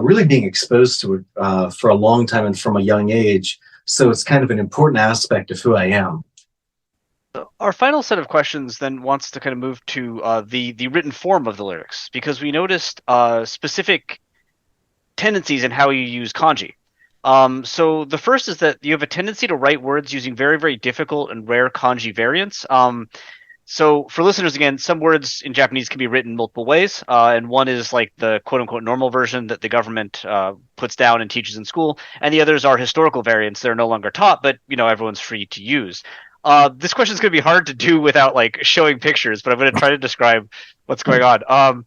really being exposed to it for a long time and from a young age. So it's kind of an important aspect of who I am. Our final set of questions then wants to kind of move to the written form of the lyrics, because we noticed specific tendencies in how you use kanji. So the first is that you have a tendency to write words using very, very difficult and rare kanji variants. So for listeners, again, some words in Japanese can be written multiple ways, and one is like the quote-unquote normal version that the government puts down and teaches in school, and the others are historical variants that are no longer taught, but everyone's free to use. This question is going to be hard to do without like showing pictures, but I'm going to try to describe what's going on.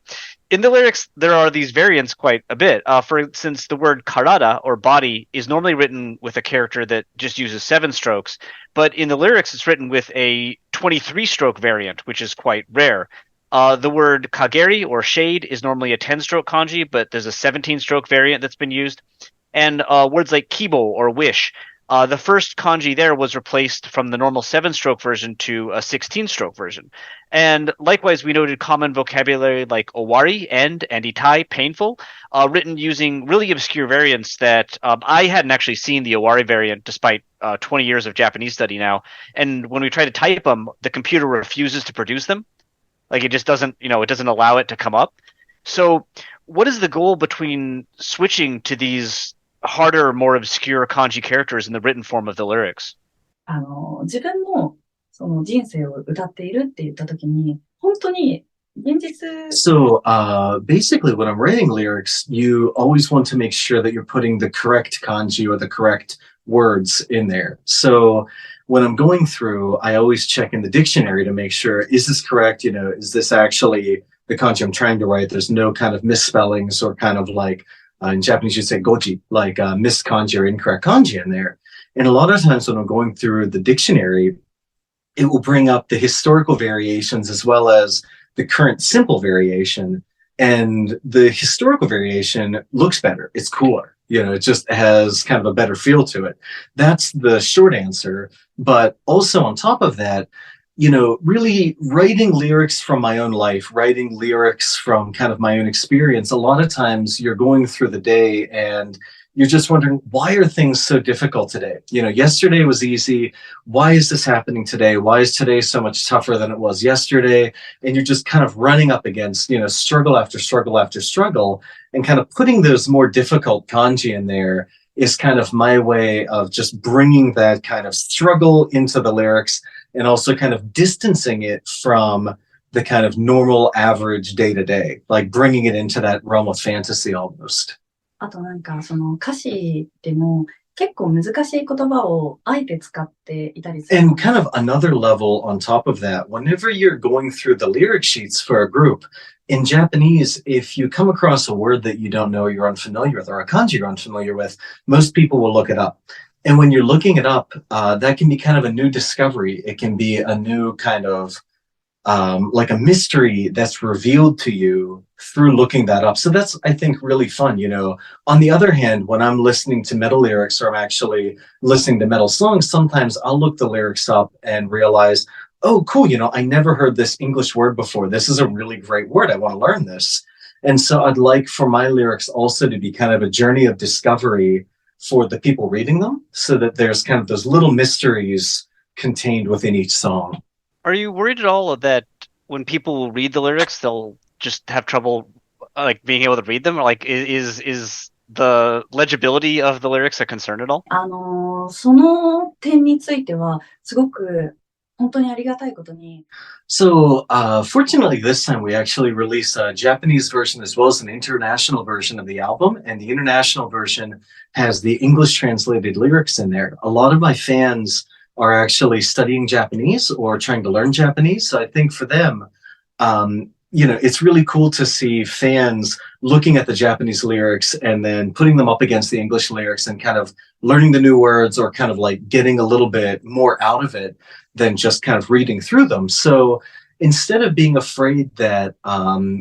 In the lyrics, there are these variants quite a bit. For instance, the word karada, or body, is normally written with a character that just uses 7 strokes, but in the lyrics, it's written with a 23-stroke variant, which is quite rare. The word kageri, or shade, is normally a 10-stroke kanji, but there's a 17-stroke variant that's been used. And words like kibo, or wish, the first kanji there was replaced from the normal 7-stroke version to a 16-stroke version. And likewise, we noted common vocabulary like owari, end, and itai, painful, written using really obscure variants that I hadn't actually seen the owari variant despite 20 years of Japanese study now. And when we try to type them, the computer refuses to produce them. Like it just doesn't, it doesn't allow it to come up. So what is the goal between switching to these harder, more obscure kanji characters in the written form of the lyrics? 自分のその人生を歌っているって言ったときに、本当に現実。So, basically when I'm writing lyrics, you always want to make sure that you're putting the correct kanji or the correct words in there. So when I'm going through, I always check in the dictionary to make sure, is this correct? Is this actually the kanji I'm trying to write? There's no kind of misspellings or kind of like, in Japanese, you'd say goji, like missed kanji or incorrect kanji in there. And a lot of times when I'm going through the dictionary, it will bring up the historical variations as well as the current simple variation. And the historical variation looks better. It's cooler. It just has kind of a better feel to it. That's the short answer. But also on top of that, really writing lyrics from my own life, writing lyrics from kind of my own experience, a lot of times you're going through the day and you're just wondering, why are things so difficult today? Yesterday was easy. Why is this happening today? Why is today so much tougher than it was yesterday? And you're just kind of running up against, struggle after struggle after struggle, and kind of putting those more difficult kanji in there is kind of my way of just bringing that kind of struggle into the lyrics and also kind of distancing it from the kind of normal average day to day, like bringing it into that realm of fantasy almost. あとなんかその歌詞でも結構難しい言葉をあえて使っていたりする。And kind of another level on top of that, whenever you're going through the lyric sheets for a group, in Japanese, if you come across a word that you don't know, you're unfamiliar with, or a kanji you're unfamiliar with, most people will look it up. And when you're looking it up, that can be kind of a new discovery. It can be a new kind of like a mystery that's revealed to you through looking that up. So that's, I think, really fun. On the other hand, when I'm listening to metal lyrics or I'm actually listening to metal songs, sometimes I'll look the lyrics up and realize, oh, cool, I never heard this English word before. This is a really great word. I want to learn this. And so I'd like for my lyrics also to be kind of a journey of discovery for the people reading them, so that there's kind of those little mysteries contained within each song. Are you worried at all that when people read the lyrics, they'll just have trouble like being able to read them? Or like is the legibility of the lyrics a concern at all? その点についてはすごく本当にありがたいことに。So, fortunately, this time we actually released a Japanese version as well as an international version of the album. And the international version has the English translated lyrics in there. A lot of my fans are actually studying Japanese or trying to learn Japanese. So I think for them, it's really cool to see fans looking at the Japanese lyrics and then putting them up against the English lyrics and kind of learning the new words or kind of like getting a little bit more out of it than just kind of reading through them. So instead of being afraid that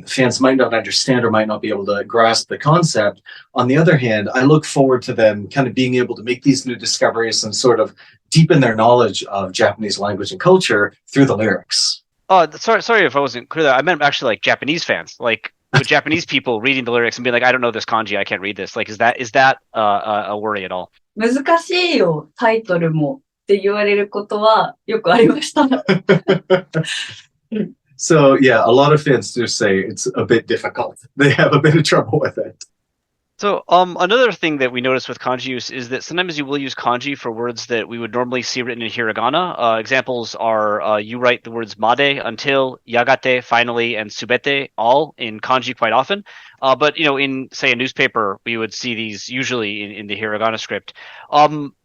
fans might not understand or might not be able to grasp the concept, on the other hand, I look forward to them kind of being able to make these new discoveries and sort of deepen their knowledge of Japanese language and culture through the lyrics. Oh, sorry if I wasn't clear there. I meant actually like Japanese fans, like with Japanese people reading the lyrics and being like, I don't know this kanji, I can't read this. Like, is that a worry at all? 難しいよ、タイトルもって言われることはよくありました。So, yeah, a lot of fans do say it's a bit difficult. They have a bit of trouble with it. So, another thing that we notice with kanji use is that sometimes you will use kanji for words that we would normally see written in hiragana. Examples are you write the words made, until, yagate, finally, and subete, all in kanji quite often. But in say a newspaper, we would see these usually in the hiragana script.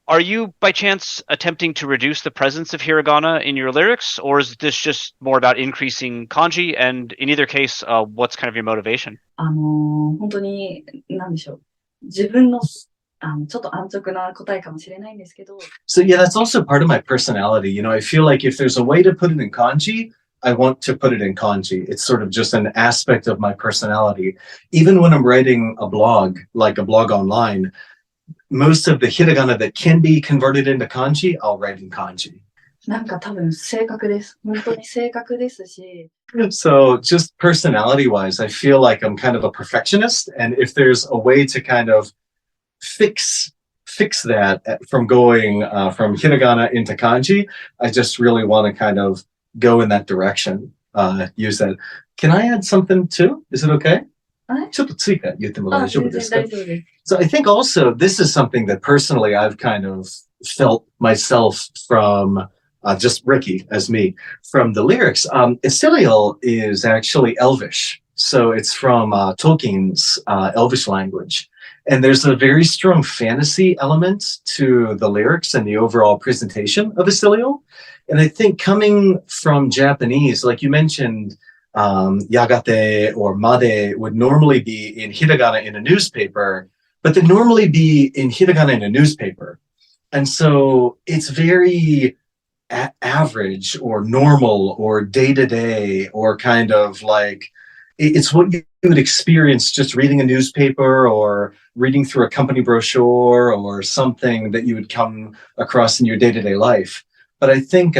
Are you by chance attempting to reduce the presence of hiragana in your lyrics, or is this just more about increasing kanji? And in either case, what's kind of your motivation? 本当に、なんでしょう。自分の、ちょっと安直な答えかもしれないんですけど。So yeah, that's also part of my personality. I feel like if there's a way to put it in kanji, I want to put it in kanji. It's sort of just an aspect of my personality. Even when I'm writing a blog, like a blog online, most of the hiragana that can be converted into kanji, I'll write in kanji. なんか多分性格です。本当に性格ですし。So just personality wise, I feel like I'm kind of a perfectionist. And if there's a way to kind of fix that from going from hiragana into kanji, I just really want to kind of go in that direction, use that. Can I add something too? Is it okay? ちょっと追加言っても大丈夫ですか? So I think also this is something that personally I've kind of felt myself from just Ricky as me from the lyrics. Isiliel is actually Elvish. So it's from Tolkien's Elvish language. And there's a very strong fantasy element to the lyrics and the overall presentation of Isiliel. And I think coming from Japanese, like you mentioned, yagate or made would normally be in hiragana in a newspaper, but they normally be in hiragana in a newspaper. And so it's very average or normal or day-to-day or kind of like it's what you would experience just reading a newspaper or reading through a company brochure or something that you would come across in your day-to-day life. But I think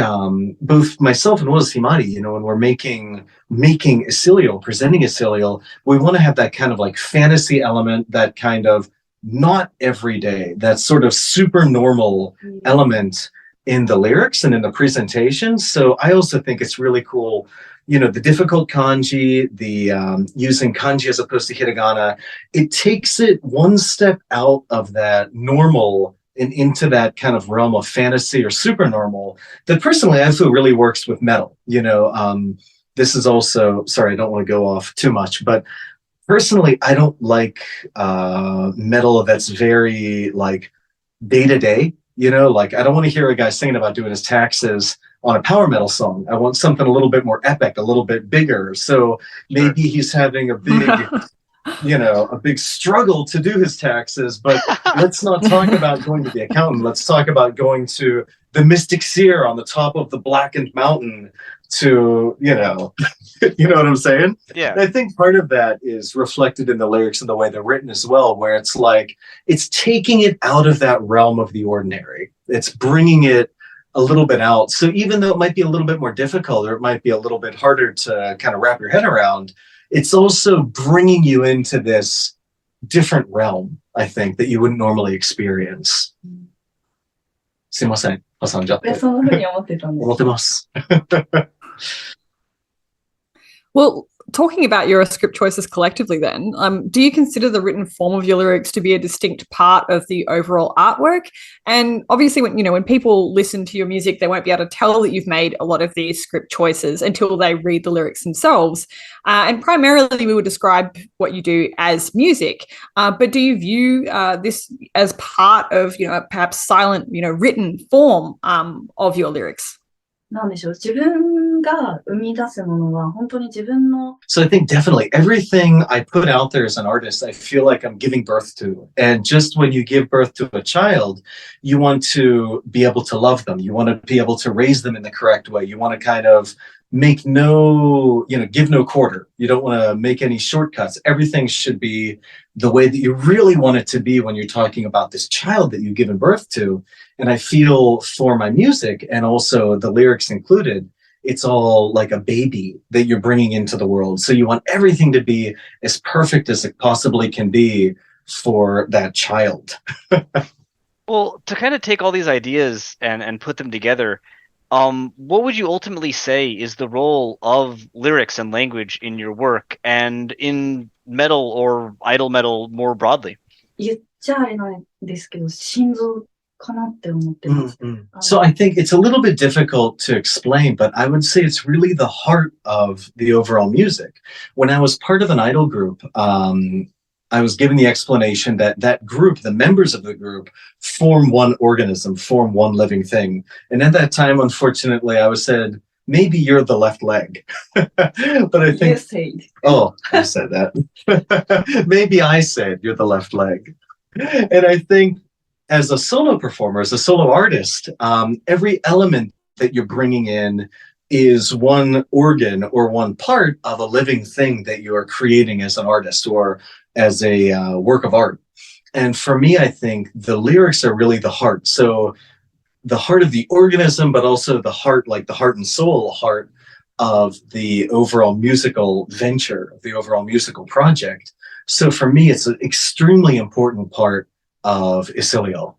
both myself and Himari, when we're making Isiliel, presenting Isiliel, we want to have that kind of like fantasy element, that kind of not everyday, that sort of super normal element in the lyrics and in the presentation. So I also think it's really cool, the difficult kanji, the using kanji as opposed to hiragana, it takes it one step out of that normal and into that kind of realm of fantasy or super normal that personally I feel really works with metal. This is also, sorry, I don't want to go off too much, but personally, I don't like metal that's very like day to day. Like I don't want to hear a guy singing about doing his taxes on a power metal song. I want something a little bit more epic, a little bit bigger. So maybe he's having a big, a big struggle to do his taxes, but let's not talk about going to the accountant. Let's talk about going to the Mystic Seer on the top of the blackened mountain to, you know what I'm saying? Yeah. And I think part of that is reflected in the lyrics and the way they're written as well, where it's like, it's taking it out of that realm of the ordinary. It's bringing it a little bit out. So even though it might be a little bit more difficult, or it might be a little bit harder to kind of wrap your head around, it's also bringing you into this different realm, I think, that you wouldn't normally experience. すいません。挟んじゃって。そんな風に思ってたんです。思ってます。Well, talking about your script choices collectively then, do you consider the written form of your lyrics to be a distinct part of the overall artwork? And obviously, when people listen to your music, they won't be able to tell that you've made a lot of these script choices until they read the lyrics themselves. And primarily, we would describe what you do as music. But do you view this as part of, perhaps silent, written form of your lyrics? なんでしょう。自分が生み出すものは本当に自分の。So I think definitely everything I put out there as an artist, I feel like I'm giving birth to. And just when you give birth to a child, you want to be able to love them. You want to be able to raise them in the correct way. You want to kind of make give no quarter. You don't want to make any shortcuts. Everything should be the way that you really want it to be when you're talking about this child that you've given birth to. And I feel for my music and also the lyrics included, it's all like a baby that you're bringing into the world. So you want everything to be as perfect as it possibly can be for that child. Well, to kind of take all these ideas and put them together, what would you ultimately say is the role of lyrics and language in your work and in metal or idol metal more broadly? 言っちゃあれなんですけど、心臓かなって思ってます。So I think it's a little bit difficult to explain, but I would say it's really the heart of the overall music. When I was part of an idol group, I was given the explanation that that group, the members of the group, form one organism, form one living thing. And at that time, unfortunately, I was said, maybe you're the left leg. But I think... You said. Oh, I said that. Maybe I said you're the left leg. And I think as a solo performer, as a solo artist, every element that you're bringing in is one organ or one part of a living thing that you are creating as an artist or as a work of art. And for me, I think the lyrics are really the heart. So the heart of the organism, but also the heart, like the heart and soul heart of the overall musical venture, of the overall musical project. So for me, it's an extremely important part of Isiliel.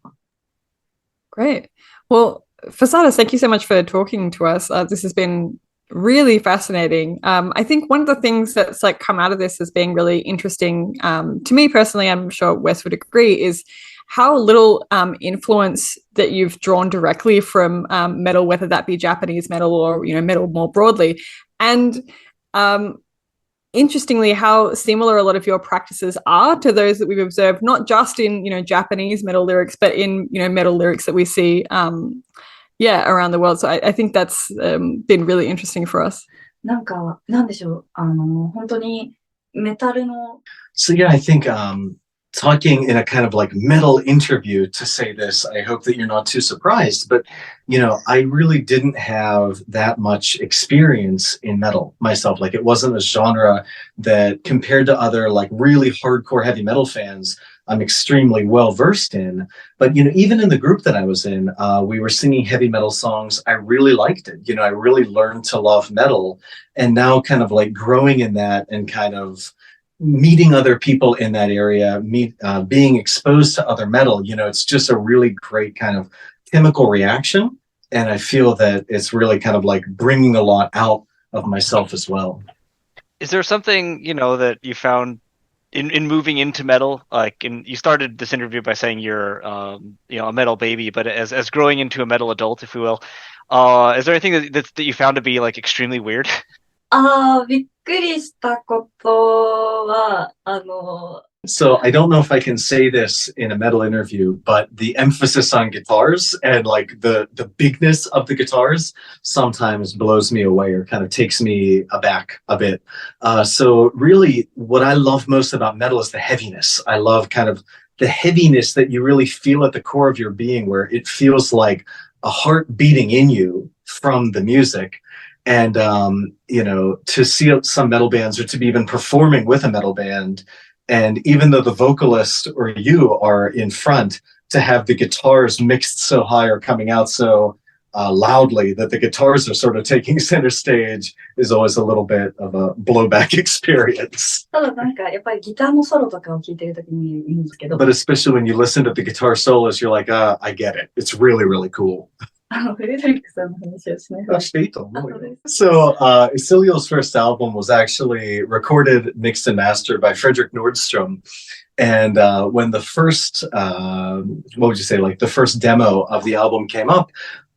Great. Well, Fasadas, thank you so much for talking to us. This has been really fascinating. I think one of the things that's like come out of this as being really interesting to me personally, I'm sure Wes would agree, is how little influence that you've drawn directly from metal, whether that be Japanese metal or metal more broadly, and interestingly, how similar a lot of your practices are to those that we've observed, not just in Japanese metal lyrics, but in metal lyrics that we see around the world. So I think that's been really interesting for us. なんか、なんでしょう、本当にメタルの。So yeah, I think talking in a kind of like metal interview to say this, I hope that you're not too surprised, but I really didn't have that much experience in metal myself. Like it wasn't a genre that compared to other like really hardcore heavy metal fans, I'm extremely well versed in. But even in the group that I was in, we were singing heavy metal songs. I really liked it. I really learned to love metal, and now kind of like growing in that and kind of meeting other people in that area, being exposed to other metal, it's just a really great kind of chemical reaction. And I feel that it's really kind of like bringing a lot out of myself as well. Is there something, that you found in moving into metal? Like, you started this interview by saying you're, a metal baby, but as growing into a metal adult, if we will, is there anything that you found to be like extremely weird? びっくりしたことは、So I don't know if I can say this in a metal interview, but the emphasis on guitars and like the bigness of the guitars sometimes blows me away or kind of takes me aback a bit. So really what I love most about metal is the heaviness. I love kind of the heaviness that you really feel at the core of your being, where it feels like a heart beating in you from the music. And, to see some metal bands or to be even performing with a metal band, and even though the vocalist or you are in front, to have the guitars mixed so high or coming out so loudly that the guitars are sort of taking center stage is always a little bit of a blowback experience. ただなんかやっぱりギターのソロとかを聴いてるときにいいんですけど。But especially when you listen to the guitar solos, you're like, I get it. It's really, really cool. So, Isiliel's first album was actually recorded, mixed and mastered by Frederick Nordstrom. And when the first, the first demo of the album came up,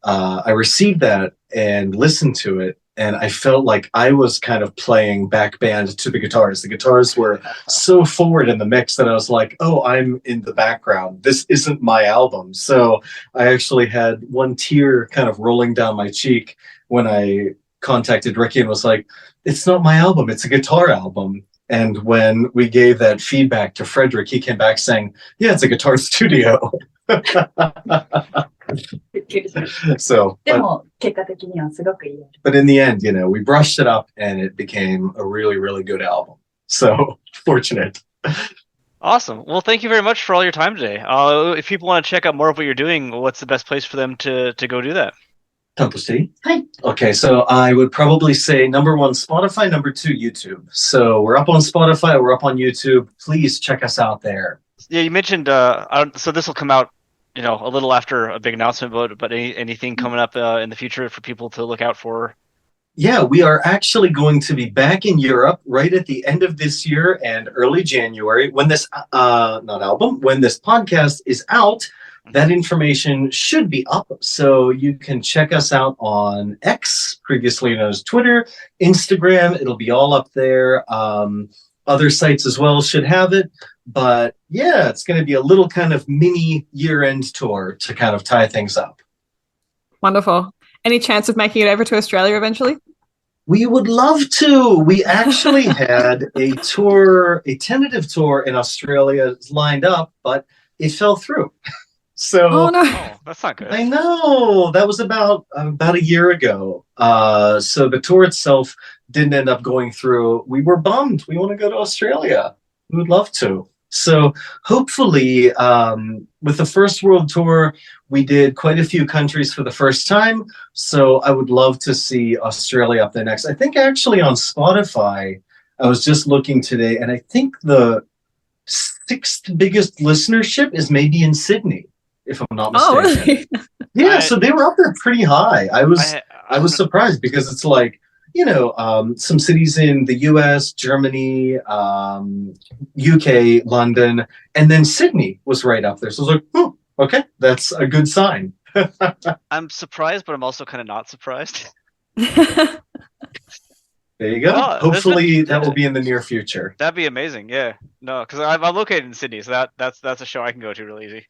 I received that and listened to it. And I felt like I was kind of playing back band to the guitars. The guitars were so forward in the mix that I was like, oh, I'm in the background. This isn't my album. So I actually had one tear kind of rolling down my cheek when I contacted Ricky and was like, it's not my album. It's a guitar album. And when we gave that feedback to Frederick, he came back saying, yeah, it's a guitar studio. So, but in the end, we brushed it up and it became a really, really good album. So fortunate. Awesome. Well, thank you very much for all your time today. If people want to check out more of what you're doing, what's the best place for them to go do that? Okay, so I would probably say number 1, Spotify, number 2, YouTube. So we're up on Spotify, we're up on YouTube. Please check us out there. Yeah, you mentioned, so this will come out, a little after a big announcement, but anything coming up in the future for people to look out for? yeah, we are actually going to be back in Europe right at the end of this year and early January. When this when this podcast is out, that information should be up. So you can check us out on X, previously known as Twitter, Instagram. It'll be all up there. Other sites as well should have it. But yeah, it's going to be a little kind of mini year-end tour to kind of tie things up. Wonderful. Any chance of making it over to Australia eventually? We would love to. We actually had a tentative tour in Australia lined up, but it fell through. So, oh no, that's not good. I know, that was about a year ago. So the tour itself didn't end up going through. We were bummed. We want to go to Australia. We would love to. So hopefully, with the first world tour, we did quite a few countries for the first time. So I would love to see Australia up there next. I think actually on Spotify, I was just looking today, and I think the 6th biggest listenership is maybe in Sydney, if I'm not mistaken. Oh, really? Yeah, so they were up there pretty high. I was surprised because it's like, you know, some cities in the US, Germany, UK, London, and then Sydney was right up there. So I was like, okay, that's a good sign. I'm surprised, but I'm also kind of not surprised. There you go. Hopefully that will be in the near future. That'd be amazing. Yeah. No, because I'm located in Sydney, so that's a show I can go to real easy.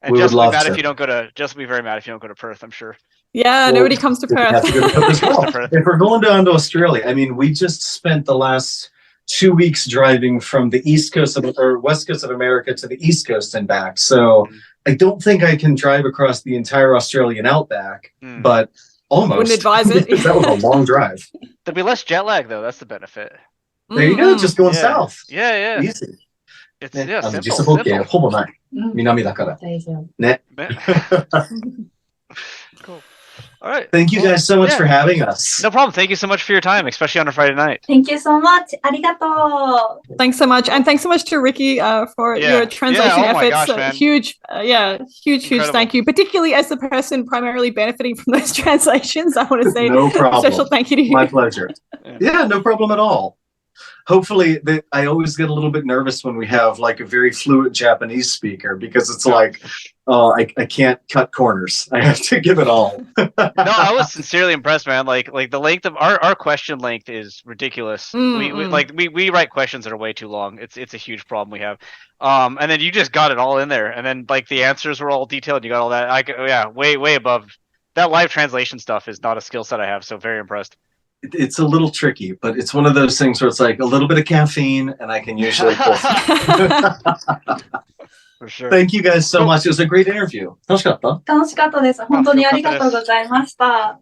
And We just would be love mad to. if you don't go to. Just be very mad if you don't go to Perth. I'm sure. Yeah, Well, nobody comes to we have to Perth. go to Perth as well. Perth. If we're going down to Australia, I mean, we just spent the last 2 weeks driving from the East Coast or West Coast of America to the East Coast and back. So I don't think I can drive across the entire Australian outback, but almost. Wouldn't advise it. Because that was a long drive. There'll be less jet lag though. That's the benefit. There you go, just going south. Yeah. Easy. It's ね、 simple. 時差ボケほぼない。南だから。大丈夫。ね。 Cool. All right. Thank you guys so much Yeah. for having us. No problem. Thank you so much for your time, especially on a Friday night. Thank you so much. ありがとう。 Thanks so much, and thanks so much to Ricky for Yeah. your translation Yeah, oh my efforts. gosh, man. Huge, huge Incredible. thank you. Particularly as the person primarily benefiting from those translations, I want to say No problem. special thank you to you. My pleasure. Yeah, no problem at all. Hopefully, I always get a little bit nervous when we have like a very fluent Japanese speaker because it's like, oh, I can't cut corners. I have to give it all. No, I was sincerely impressed, man. Like the length of our question length is ridiculous. We write questions that are way too long. It's a huge problem we have. And then you just got it all in there, and then like the answers were all detailed. You got all that. Way above. That live translation stuff is not a skill set I have, so very impressed. It's a little tricky, but it's one of those things where it's like a little bit of caffeine, and I can usually pull through. For sure. Thank you guys so much. It was a great interview. 楽しかった？楽しかったです。本当にありがとうございました。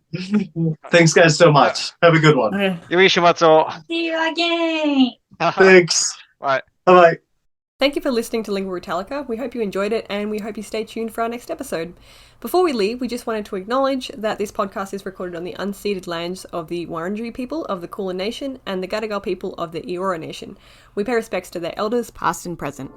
Thanks, guys, so much. Have a good one. Okay. Yoishimatsu. See you again! Thanks. Bye. Bye-bye. Thank you for listening to Lingua Italica. We hope you enjoyed it, and we hope you stay tuned for our next episode. Before we leave, we just wanted to acknowledge that this podcast is recorded on the unceded lands of the Wurundjeri people of the Kulin Nation and the Gadigal people of the Eora Nation. We pay respects to their elders, past and present.